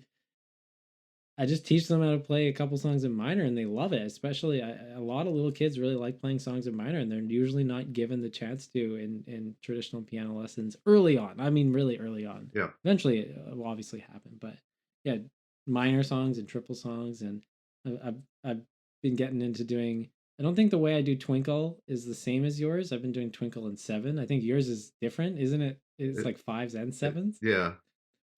I just teach them how to play a couple songs in minor, and they love it. Especially, a lot of little kids really like playing songs in minor, and they're usually not given the chance to in traditional piano lessons early on. I mean, really early on. Yeah. Eventually, it will obviously happen, but yeah, minor songs and triple songs, and I've been getting into doing. I don't think the way I do Twinkle is the same as yours. I've been doing Twinkle in seven. I think yours is different, isn't it? It's It, like fives and sevens yeah.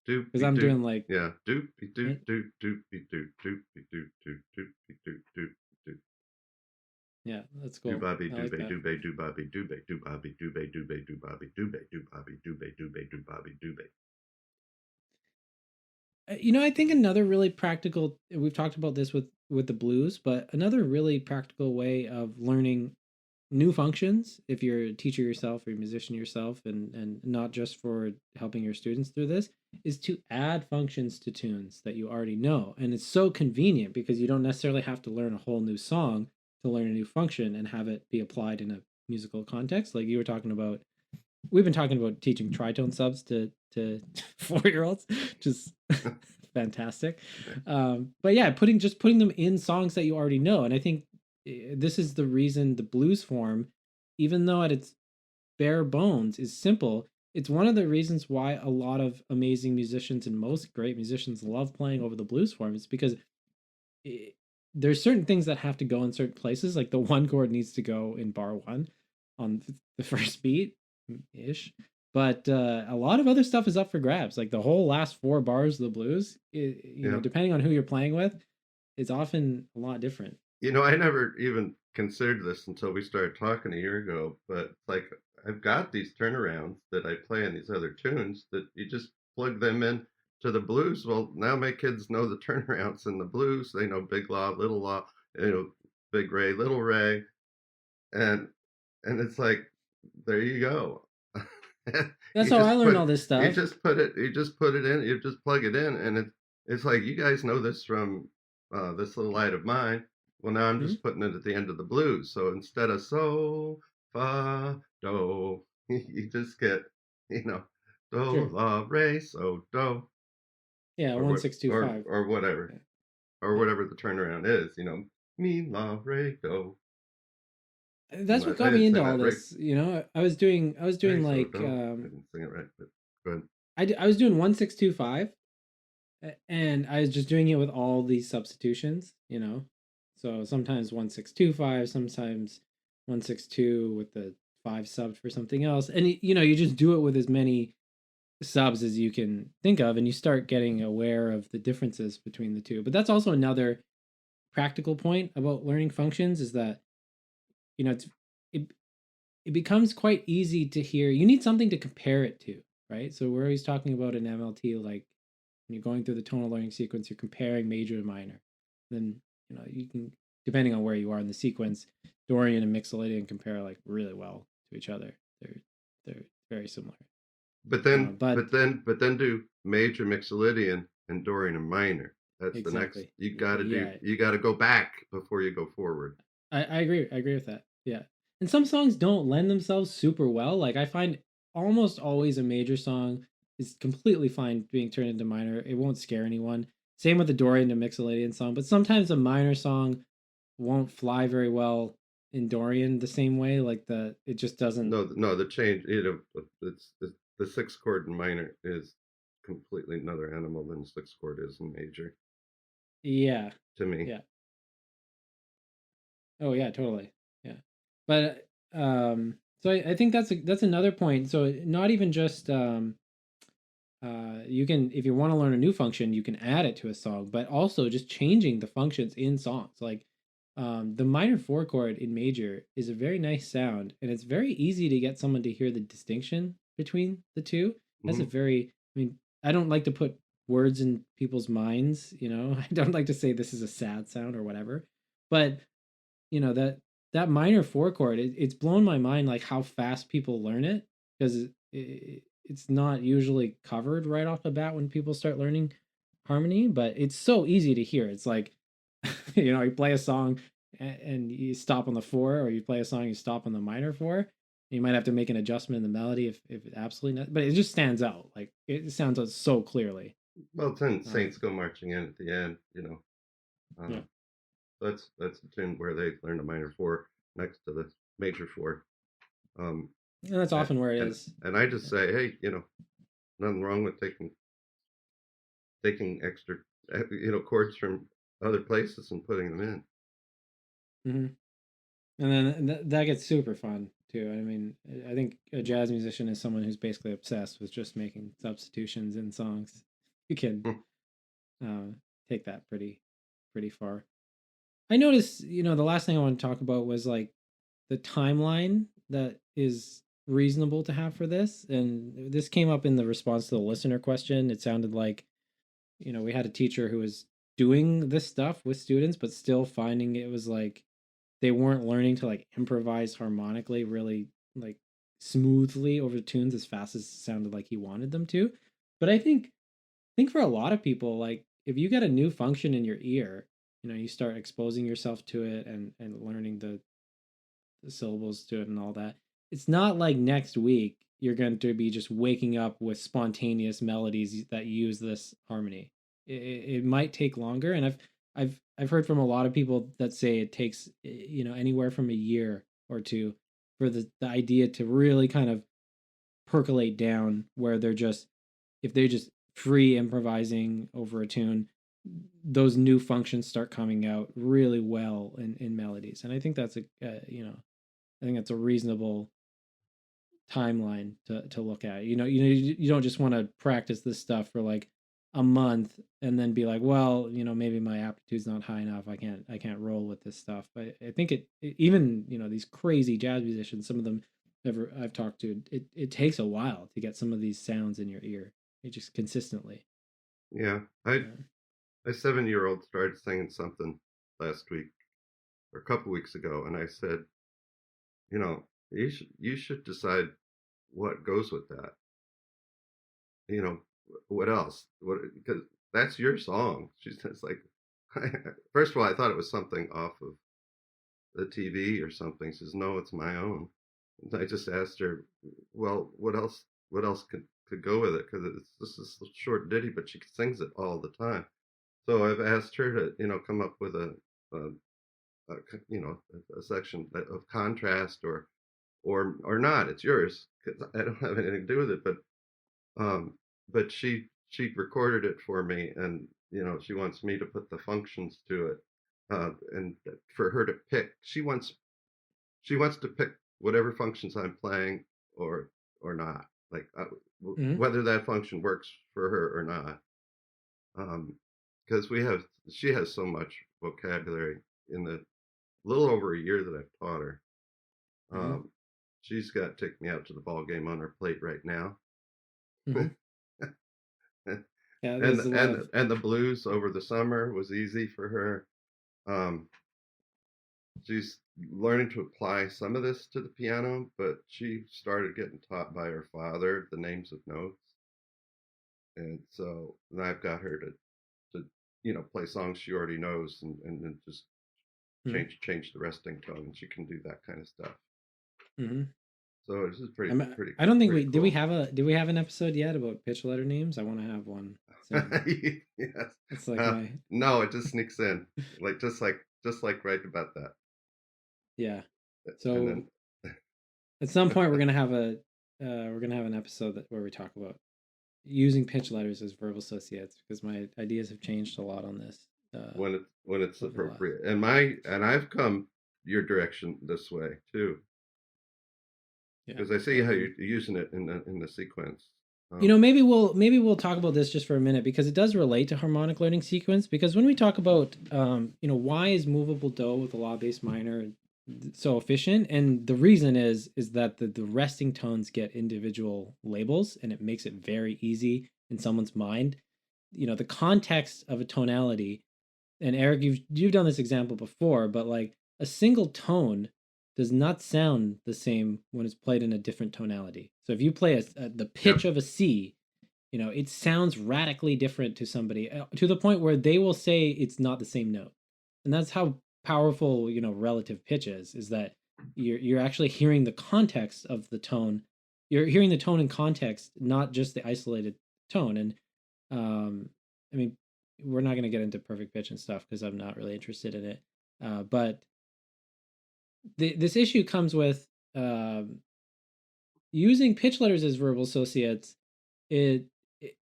because Doopy I'm doop. doing like. Yeah. Doopy doop doop doopy doop doopy doop doop doopy doop doop doop. Yeah, that's cool. Doobaby I like doobay that. doobay doobaby doobay doobaby doobay doobay doobaby doobay doobaby doobay doobay doobaby doobay. I think another really practical, we've talked about this with the blues, but another really practical way of learning new functions, if you're a teacher yourself or a musician yourself, and not just for helping your students through this, is to add functions to tunes that you already know. And it's so convenient because you don't necessarily have to learn a whole new song to learn a new function and have it be applied in a musical context. Like you were talking about, we've been talking about teaching tritone subs to 4-year-olds, just fantastic. But yeah, putting them in songs that you already know, and I think this is the reason the blues form, even though at its bare bones is simple, it's one of the reasons why a lot of amazing musicians and most great musicians love playing over the blues form. It's because it, there's certain things that have to go in certain places. Like the one chord needs to go in bar one on the first beat ish. But a lot of other stuff is up for grabs. Like the whole last four bars of the blues, Yeah. depending on who you're playing with, is often a lot different. I never even considered this until we started talking a year ago, but it's like I've got these turnarounds that I play in these other tunes that you just plug them in to the blues. Well, now my kids know the turnarounds in the blues. They know Big Law, Big Ray, Little Ray, and it's like there you go. That's you how I just learned put all this you stuff. just put it you just put it in, you just plug it in, and it's like you guys know this from This Little Light of Mine. Well, now I'm Hmm? just putting it at the end of the blues. So instead of so fa do, you just get do Sure. la re so do, Yeah, or one what six two five. or whatever, Yeah. or Yeah. whatever the turnaround is. Mi la re do. That's what I got me didn't say into all that right. this. I was doing Re so like do. I didn't sing it right, but go ahead. I was doing 1625, and I was just doing it with all these substitutions. So sometimes 1625, sometimes 162 with the five subbed for something else, and you just do it with as many subs as you can think of, and you start getting aware of the differences between the two. But that's also another practical point about learning functions is that it's it it becomes quite easy to hear. You need something to compare it to, right? So we're always talking about an MLT, like when you're going through the tonal learning sequence, you're comparing major to minor. Then you can, depending on where you are in the sequence, Dorian and Mixolydian compare like really well to each other. They're very similar. But Uh, then, but but then, but then do major mixolydian and Dorian and minor. That's the next. exactly, You got to do. yeah, You got to go back before you go forward. I agree. I agree with that. Yeah. And some songs don't lend themselves super well. Like I find almost always a major song is completely fine being turned into minor. It won't scare anyone. Same with the Dorian to Mixolydian song, but sometimes a minor song won't fly very well in Dorian the same way. Like the it just doesn't. No, no, the change, it's the sixth chord in minor is completely another animal than the sixth chord is in major Yeah. to me. Yeah. Oh yeah, totally. Yeah. But so I think that's another point. So not even just you can, if you want to learn a new function, you can add it to a song, but also just changing the functions in songs. Like the minor four chord in major is a very nice sound, and it's very easy to get someone to hear the distinction between the two. That's a Hmm. very, I mean, I don't like to put words in people's minds, you know. I don't like to say this is a sad sound or whatever, but that minor four chord, it's blown my mind like how fast people learn it because it's not usually covered right off the bat when people start learning harmony, but it's so easy to hear. It's like you play a song and you stop on the four, or you play a song you stop on the minor four. You might have to make an adjustment in the melody if it absolutely not, but it just stands out. Like it sounds out so clearly. Well, then um Saints Go Marching In at the end, yeah. uh, that's the tune where they learn a minor four next to the major four. Um, And that's and often where it and, is. and I just Yeah. say, hey, nothing wrong with taking extra, chords from other places and putting them in. Hmm. And then that gets super fun too. I mean, I think a jazz musician is someone who's basically obsessed with just making substitutions in songs. You can Hmm. uh, take that pretty far. I noticed, the last thing I want to talk about was like the timeline that is reasonable to have for this. And this came up in the response to the listener question. It sounded like, we had a teacher who was doing this stuff with students, but still finding it was like they weren't learning to like improvise harmonically really like smoothly over tunes as fast as it sounded like he wanted them to. But I think for a lot of people, like if you get a new function in your ear, you start exposing yourself to it and learning the syllables to it and all that. It's not like next week you're going to be just waking up with spontaneous melodies that use this harmony. It might take longer, and I've heard from a lot of people that say it takes anywhere from a year or two for the idea to really kind of percolate down where they're just if they're just free improvising over a tune, those new functions start coming out really well in melodies. And I think that's I think that's a reasonable timeline to look at. You don't just want to practice this stuff for like a month and then be like, well, maybe my aptitude's not high enough. I can't roll with this stuff. But I think even these crazy jazz musicians, some of them ever I've talked to, it takes a while to get some of these sounds in your ear. It just consistently. Yeah, I Yeah. my 7-year-old started singing something last week or a couple weeks ago, and I said, you should decide what goes with that. You know, what else? What because that's your song. She says like, first of all, I thought it was something off of the TV or something. She says, no, it's my own. And I just asked her, well, what else? What else could go with it? Because it's just this short ditty, but she sings it all the time. So I've asked her to, come up with a, a a section of contrast or not. It's yours because I don't have anything to do with it. Um, but she recorded it for me, and she wants me to put the functions to it, and for her to pick. She wants to pick whatever functions I'm playing or not, like Hmm. whether that function works for her or not. Because she has so much vocabulary in the little over a year that I've taught her. Hmm. Um, she's got to take me out to the ball game on her plate right now. Hmm. and Yeah, there's a lot of. and the blues over the summer was easy for her. Um, she's learning to apply some of this to the piano, but she started getting taught by her father the names of notes, and so then I've got her to play songs she already knows and just Mm-hmm. change the resting tones. You can do that kind of stuff. Mm-hmm. So this is I don't think pretty we cool. have an episode yet about pitch letter names? I want to have one soon. Yes. It's like my No, it just sneaks in, just like right about that. yeah. And So then at some point we're gonna have an episode where we talk about using pitch letters as verb associates because my ideas have changed a lot on this when it's over the last. appropriate, and I've come your direction this way too, Yeah. because I see So how you're using it in the sequence. maybe we'll talk about this just for a minute because it does relate to harmonic learning sequence. Because when we talk about why is movable do with a law based minor so efficient, and the reason is that the resting tones get individual labels, and it makes it very easy in someone's mind. The context of a tonality, and Eric, you've done this example before, but like a single tone does not sound the same when it's played in a different tonality. So if you play the pitch Yep. of a C, it sounds radically different to somebody to the point where they will say it's not the same note. And that's how powerful, relative pitch is that you're actually hearing the context of the tone. You're hearing the tone in context, not just the isolated tone. And I mean, we're not going to get into perfect pitch and stuff because I'm not really interested in it. But this issue comes with using pitch letters as verbal associates. It, it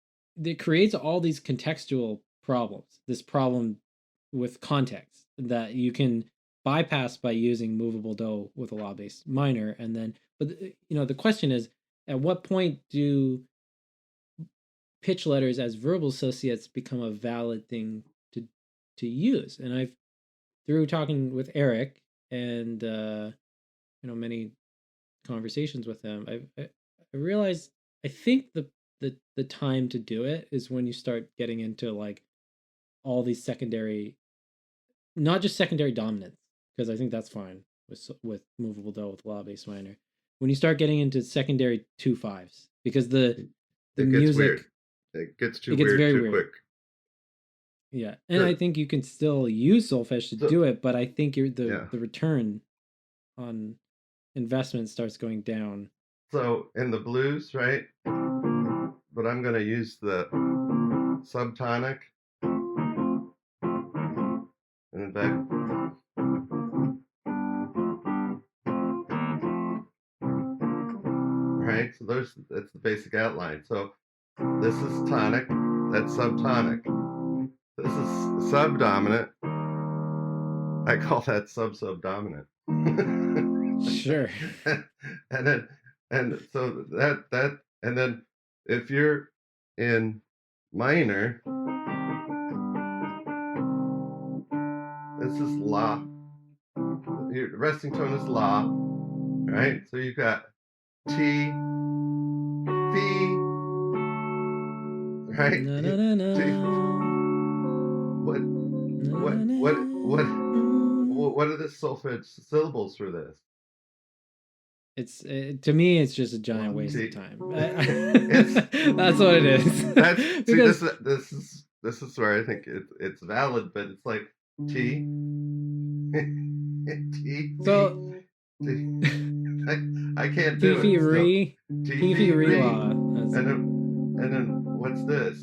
it creates all these contextual problems. This problem with context that you can bypass by using movable do with a law based minor, and then but the question is, at what point do pitch letters as verbal associates become a valid thing to use? And I've through talking with Eric and many conversations with him, I realized I think the time to do it is when you start getting into like all these secondary, not just secondary dominance, because I think that's fine with movable do with law based minor. When you start getting into secondary 2/5s, because the It gets weird. music It gets too it gets weird very too weird. quick. Yeah, and I think you can still use solfege to So do it, but I think yeah. the return on investment starts going down. So in the blues, right? But I'm going to use the subtonic and in fact, right? So that's the basic outline. So this is tonic, that's subtonic. This is subdominant. I call that sub-subdominant. Sure. and then and so and then if you're in minor, this is la. Your resting tone is la, right? So you've got T, Fi, right? Na, na, na, na. What Na, what na, na, what what na. what are the solfege syllables for this? It's to me, it's just a giant waste of time. That's what it is. That's Because this is where I think it's valid, but it's like T T so I can't do Fifi it still. Re Fifi Re Law. And then what's this?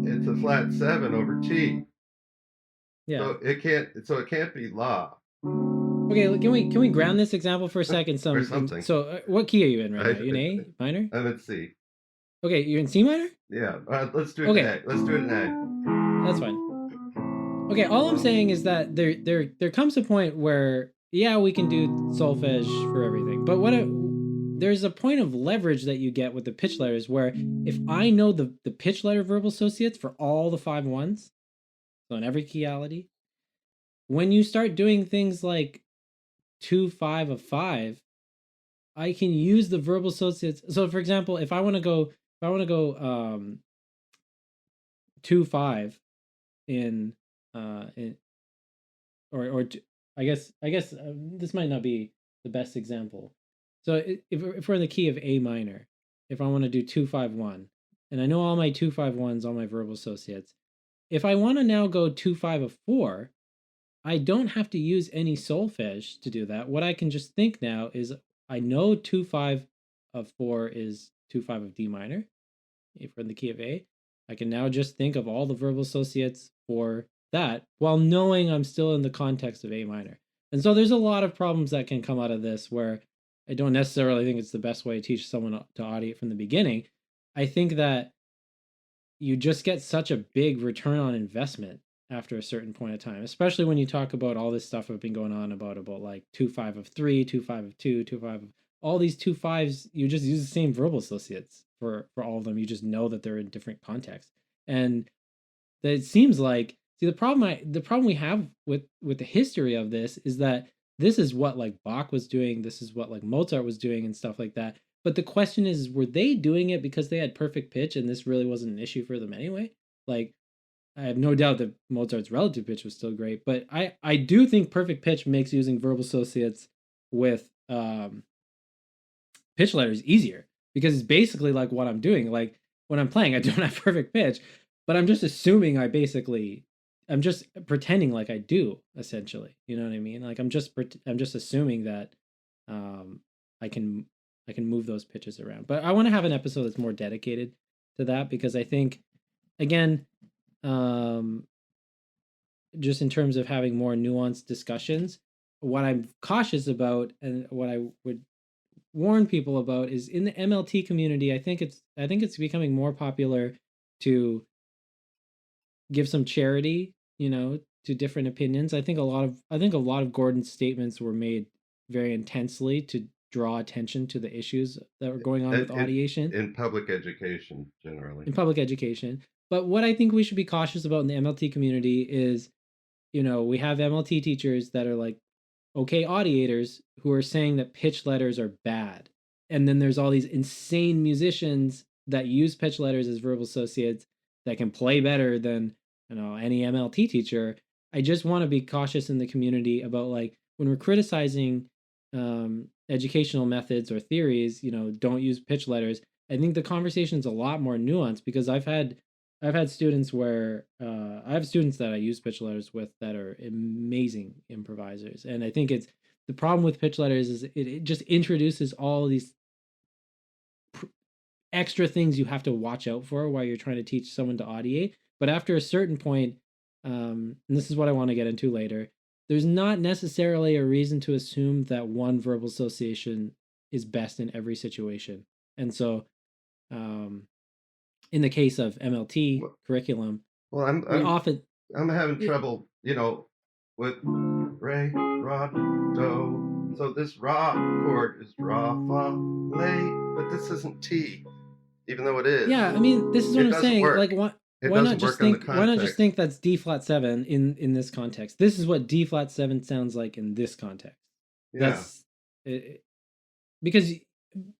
It's a flat 7 over T. Yeah. So it can't be La. Okay, can we ground this example for a second? Or something. So what key are you in right now? You in A minor? I'm at C. Okay, you're in C minor? Yeah. Let's do it in A. Let's do it in A. That's fine. Okay, all I'm saying is that there comes a point where we can do solfege for everything, but there's a point of leverage that you get with the pitch letters where if I know the pitch letter verbal associates for all the 5 ones, so in every keyality, when you start doing things like 2/5 of 5, I can use the verbal associates. So for example, if I want to go 2/5 in or I guess this might not be the best example. So if we're in the key of A minor, if I want to do 2/5 1, and I know all my 2/5 1s, all my verbal associates, if I want to now go 2/5 of 4, I don't have to use any solfege to do that. What I can just think now is I know 2/5 of 4 is 2/5 of D minor if we're in the key of A. I can now just think of all the verbal associates for that while knowing I'm still in the context of A minor. And so there's a lot of problems that can come out of this where I don't necessarily think it's the best way to teach someone to audiate from the beginning. I think that you just get such a big return on investment after a certain point of time, especially when you talk about all this stuff I've been going on about like 2/5 of 3, 2/5 of 2, 2/5 of all these 2/5s. You just use the same verbal associates for all of them. You just know that they're in different contexts, and that it seems like, see, the problem we have with the history of this is that this is what like Bach was doing, this is what like Mozart was doing and stuff like that. But the question is, were they doing it because they had perfect pitch and this really wasn't an issue for them anyway? Like, I have no doubt that Mozart's relative pitch was still great, but I do think perfect pitch makes using verbal associates with pitch letters easier, because it's basically like what I'm doing. Like when I'm playing, I don't have perfect pitch, but I'm just assuming I'm just pretending like I do, essentially. You know what I mean? Like I'm just assuming that um I can move those pitches around. But I want to have an episode that's more dedicated to that, because I think, again, um just in terms of having more nuanced discussions, what I'm cautious about and what I would warn people about is in the MLT community. I think it's becoming more popular to give some charity, to different opinions. I think a lot of Gordon's statements were made very intensely to draw attention to the issues that were going on with audiation in public education generally. In public education. But what I think we should be cautious about in the MLT community is, we have MLT teachers that are like okay audiators who are saying that pitch letters are bad. And then there's all these insane musicians that use pitch letters as verbal associates that can play better than, any MLT teacher. I just want to be cautious in the community about, like, when we're criticizing educational methods or theories, don't use pitch letters. I think the conversation's a lot more nuanced, because I've had students where I have students that I use pitch letters with that are amazing improvisers. And I think it's the problem with pitch letters is it just introduces all these extra things you have to watch out for while you're trying to teach someone to audiate. But after a certain point, and this is what I want to get into later, there's not necessarily a reason to assume that one verbal association is best in every situation. And so, in the case of MLT curriculum, I'm having trouble, with re, ra, do. So this ra chord is ra, fa, lay, but this isn't T, even though it is. Yeah, I mean, this is what I'm saying. Work. Like, why not just think that's D flat 7 in this context? This is what D flat 7 sounds like in this context. Yeah. That's because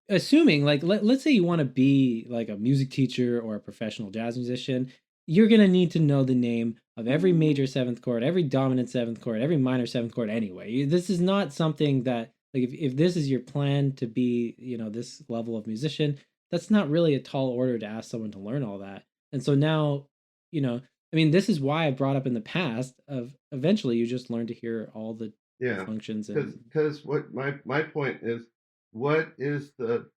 assuming, like, let's say you want to be like a music teacher or a professional jazz musician, you're going to need to know the name of every major seventh chord, every dominant seventh chord, every minor seventh chord anyway. This is not something that, like, if this is your plan to be, this level of musician, that's not really a tall order to ask someone to learn all that. And so now, I mean, this is why I brought up in the past of eventually you just learn to hear all the functions. Because what my point is, what is the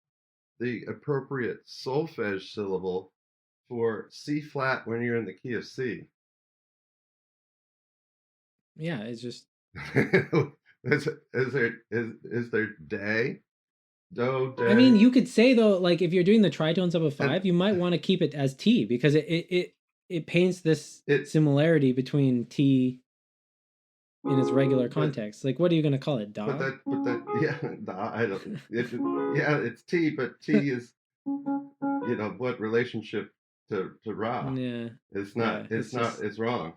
appropriate solfege syllable for C flat when you're in the key of C? Yeah, it's just is there day? Do, day? I mean, you could say, though, like, if you're doing the tritones of a 5, you might want to keep it as T, because it paints this similarity between T in its regular context. Like, what are you going to call it? Da? I don't. It's T, but T is, what relationship to Ra? Yeah, it's not. Yeah, It's wrong.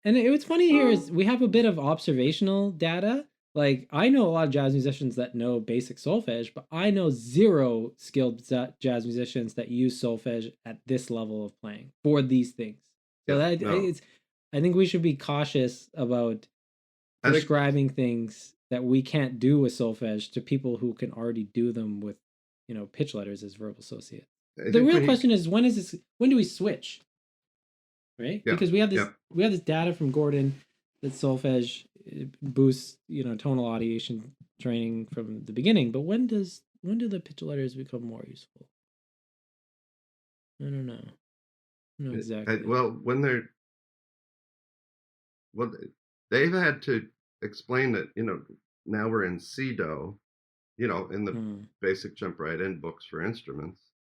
And what's funny here is we have a bit of observational data. Like, I know a lot of jazz musicians that know basic solfege, but I know 0 skilled jazz musicians that use solfege at this level of playing for these things. So I think we should be cautious about prescribing things that we can't do with solfege to people who can already do them with, pitch letters as verbal associate. The real question is, when do we switch? Right? Yeah, because we have this data from Gordon that solfege boosts, tonal audiation training from the beginning. But when do the pitch letters become more useful? I don't know. No, exactly. Well, when well, they've had to explain that, now we're in C do, in the Hmm. basic jump right in books for instruments,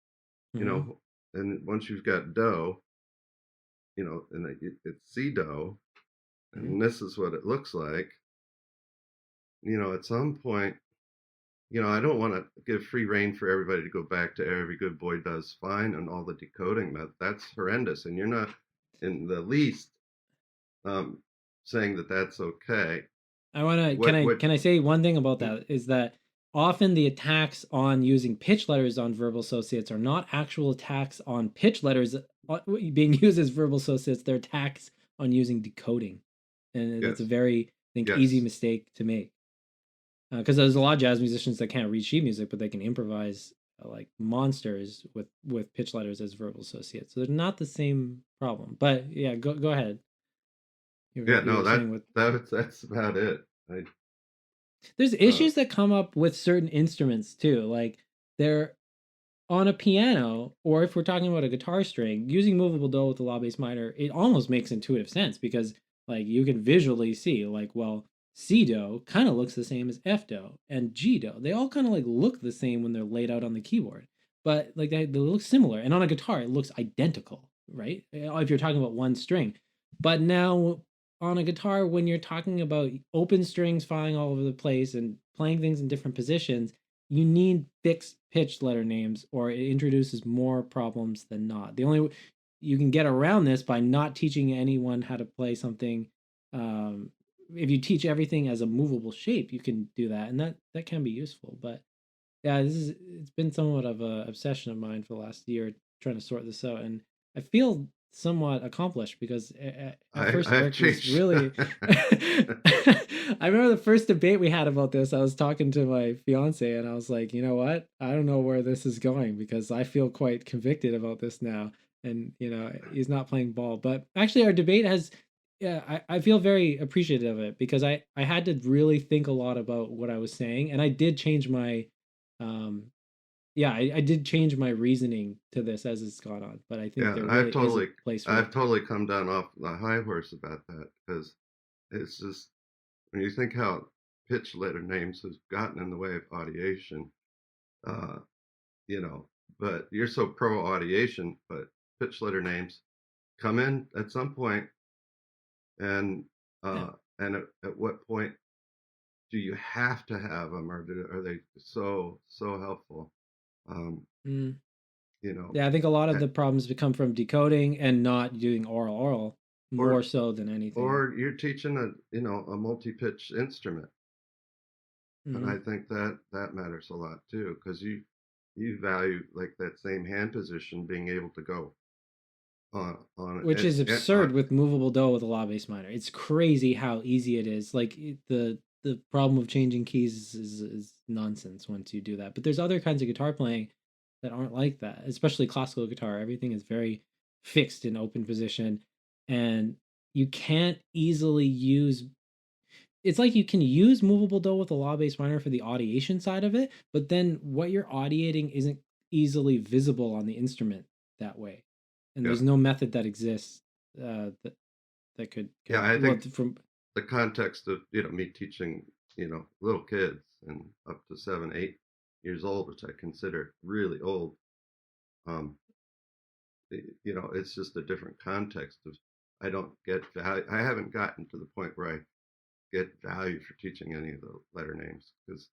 you Hmm. know, and once you've got do, and it's C do, Hmm. and this is what it looks like, at some point, I don't want to give free rein for everybody to go back to every good boy does fine and all the decoding. That's horrendous, and you're not in the least um, saying that that's okay. I want to What can I say one thing about that is that often the attacks on using pitch letters on verbal associates are not actual attacks on pitch letters being used as verbal associates, they're attacks on using decoding. And that's a Yes, very, I think, easy yes, mistake to make. Because there's a lot of jazz musicians that can't read sheet music, but they can improvise like monsters with pitch letters as verbal associates. So they're not the same problem. But yeah, go ahead. yeah. You No, were saying with that's about it. there's Uh, issues that come up with certain instruments too. Like they're on a piano, or if we're talking about a guitar string, using movable do with the law bass minor, it almost makes intuitive sense because like you can visually see, like, well, C do kind of looks the same as F do and G do. They all kind of like look the same when they're laid out on the keyboard, but like they look similar. And on a guitar, it looks identical, right? If you're talking about one string. But now on a guitar, when you're talking about open strings flying all over the place and playing things in different positions, you need fixed pitch letter names or it introduces more problems than not. The only you can get around this by not teaching anyone how to play something. um, if you teach everything as a movable shape, you can do that, and that can be useful. But yeah, it's been somewhat of a obsession of mine for the last year trying to sort this out, and I feel somewhat accomplished because at first I've Eric was changed. really. I remember the first debate we had about this. I was talking to my fiance, and I was like, you know what? I don't know where this is going because I feel quite convicted about this now. And he's not playing ball. But actually, our debate has. Yeah, I feel very appreciative of it because I had to really think a lot about what I was saying, and I did change my um yeah, I did change my reasoning to this as it's gone on, but I think Yeah, there really is a place for I've it. totally come down off the high horse about that because it's just when you think how pitch letter names has gotten in the way of audiation, uh, you know, but you're so pro audiation, but pitch letter names come in at some point, and Yeah. at what point do you have to have them, or are they so helpful? Um, Mm. you know, Yeah, I think a lot of eh, the problems become from decoding and not doing oral more or so than anything. or you're teaching a multi-pitch instrument, and Hmm. I think that matters a lot too because you value like that same hand position being able to go on Which it, is absurd with movable do with a law bass minor. It's crazy how easy it is. Like the problem of changing keys is nonsense once you do that. But there's other kinds of guitar playing that aren't like that, especially classical guitar. Everything is very fixed in open position, and you can't easily use. It's like you can use movable do with a law bass minor for the audiation side of it, but then what you're audiating isn't easily visible on the instrument that way, and yeah, there's no method that exists that yeah. could I well think from. the context of me teaching little kids and up to 7 8 years old, which I consider really old. um it's just a different context of I don't get value. I haven't gotten to the point where I get value for teaching any of the letter names because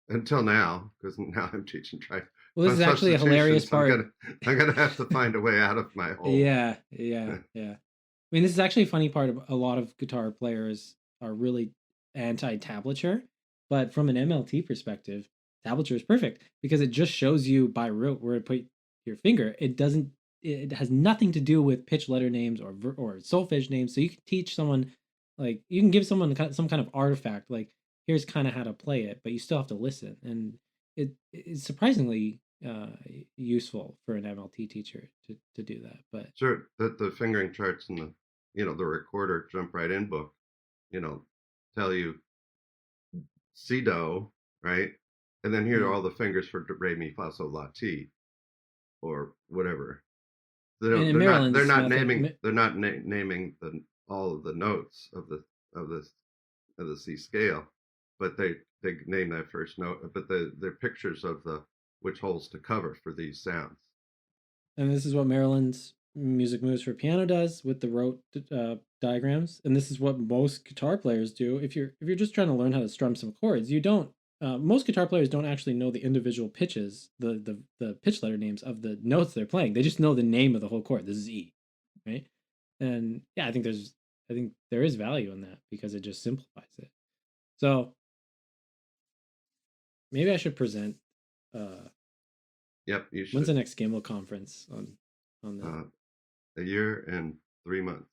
until now, because now I'm teaching try Well, this on is actually a hilarious substitutions. part. I'm gonna have to find a way out of my hole. Yeah, yeah, yeah. I mean, this is actually a funny part of a lot of guitar players are really anti-tablature, but from an MLT perspective, tablature is perfect because it just shows you by rote where to put your finger. It doesn't. It has nothing to do with pitch letter names or solfege names. So you can teach someone, like you can give someone some kind of artifact, like here's kind of how to play it, but you still have to listen, and it's surprisingly uh, useful for an MLT teacher to do that. But Sure, that the fingering charts and the recorder jump right in book. tell you C do, right? And then here are Mm. all the fingers for re mi fa sol la ti or whatever. They And don't, in they're Maryland's not method, naming naming all of the notes of the of the C scale, but they name that first note. But they're pictures of the which holes to cover for these sounds. and this is what Maryland's music moves for piano does with the rote diagrams, and this is what most guitar players do. If you're just trying to learn how to strum some chords, you don't. Most guitar players don't actually know the individual pitches, the pitch letter names of the notes they're playing. They just know the name of the whole chord. This is E, right? And yeah, I think there is value in that because it just simplifies it. So maybe I should present. Uh, Yep, you when's the should. next Gamble conference on that? Uh, a year and 3 months.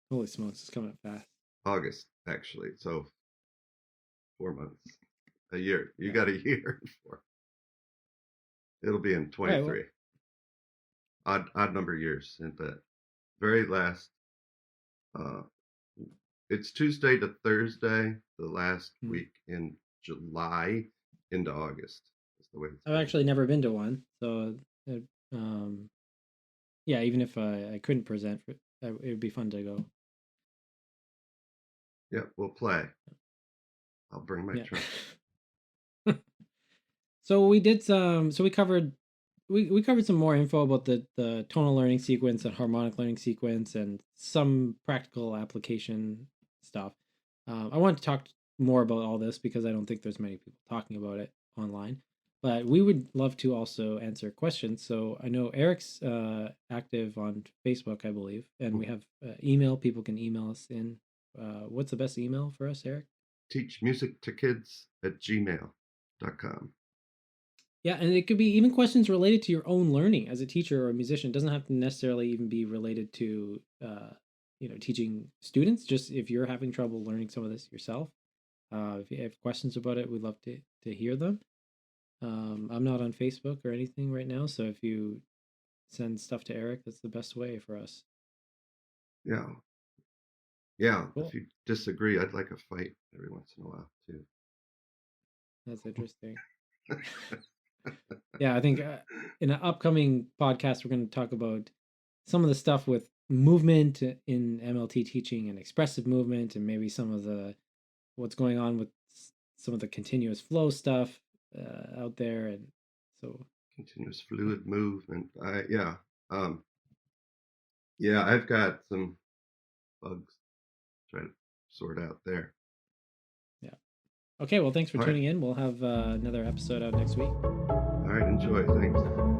Holy smokes, it's coming up fast. August, actually. So 4 months. A year. You Yeah. got a year for. It'll be in All right. Well, 23. Odd number years in the very last. Uh, it's Tuesday to Thursday, the last hmm. week in July into August. That's the way it's I've going. actually never been to one, so um, yeah. Even if I couldn't present, it would be fun to go. Yep, we'll play. I'll bring my Yeah. truck. So we did some. So we covered some more info about the tonal learning sequence and harmonic learning sequence and some practical application stuff. I want to talk more about all this because I don't think there's many people talking about it online. But we would love to also answer questions. So I know Eric's active on Facebook, I believe, and we have email. People can email us in. What's the best email for us, Eric? Teachmusictokids@gmail.com. Yeah, and it could be even questions related to your own learning as a teacher or a musician. It doesn't have to necessarily even be related to teaching students. Just if you're having trouble learning some of this yourself, if you have questions about it, we'd love to hear them. I'm not on Facebook or anything right now, so if you send stuff to Eric, that's the best way for us. Yeah. Yeah. If Cool. you disagree, I'd like a fight every once in a while, too. That's interesting. Yeah, I think in an upcoming podcast, we're going to talk about some of the stuff with movement in MLT teaching and expressive movement, and maybe some of the what's going on with some of the continuous flow stuff out there, and so Continuous fluid movement. Yeah. Um, yeah, I've got some bugs to try to sort out there. yeah. Okay, well, thanks for All right. tuning in. We'll have another episode out next week. All right. Enjoy. Thanks.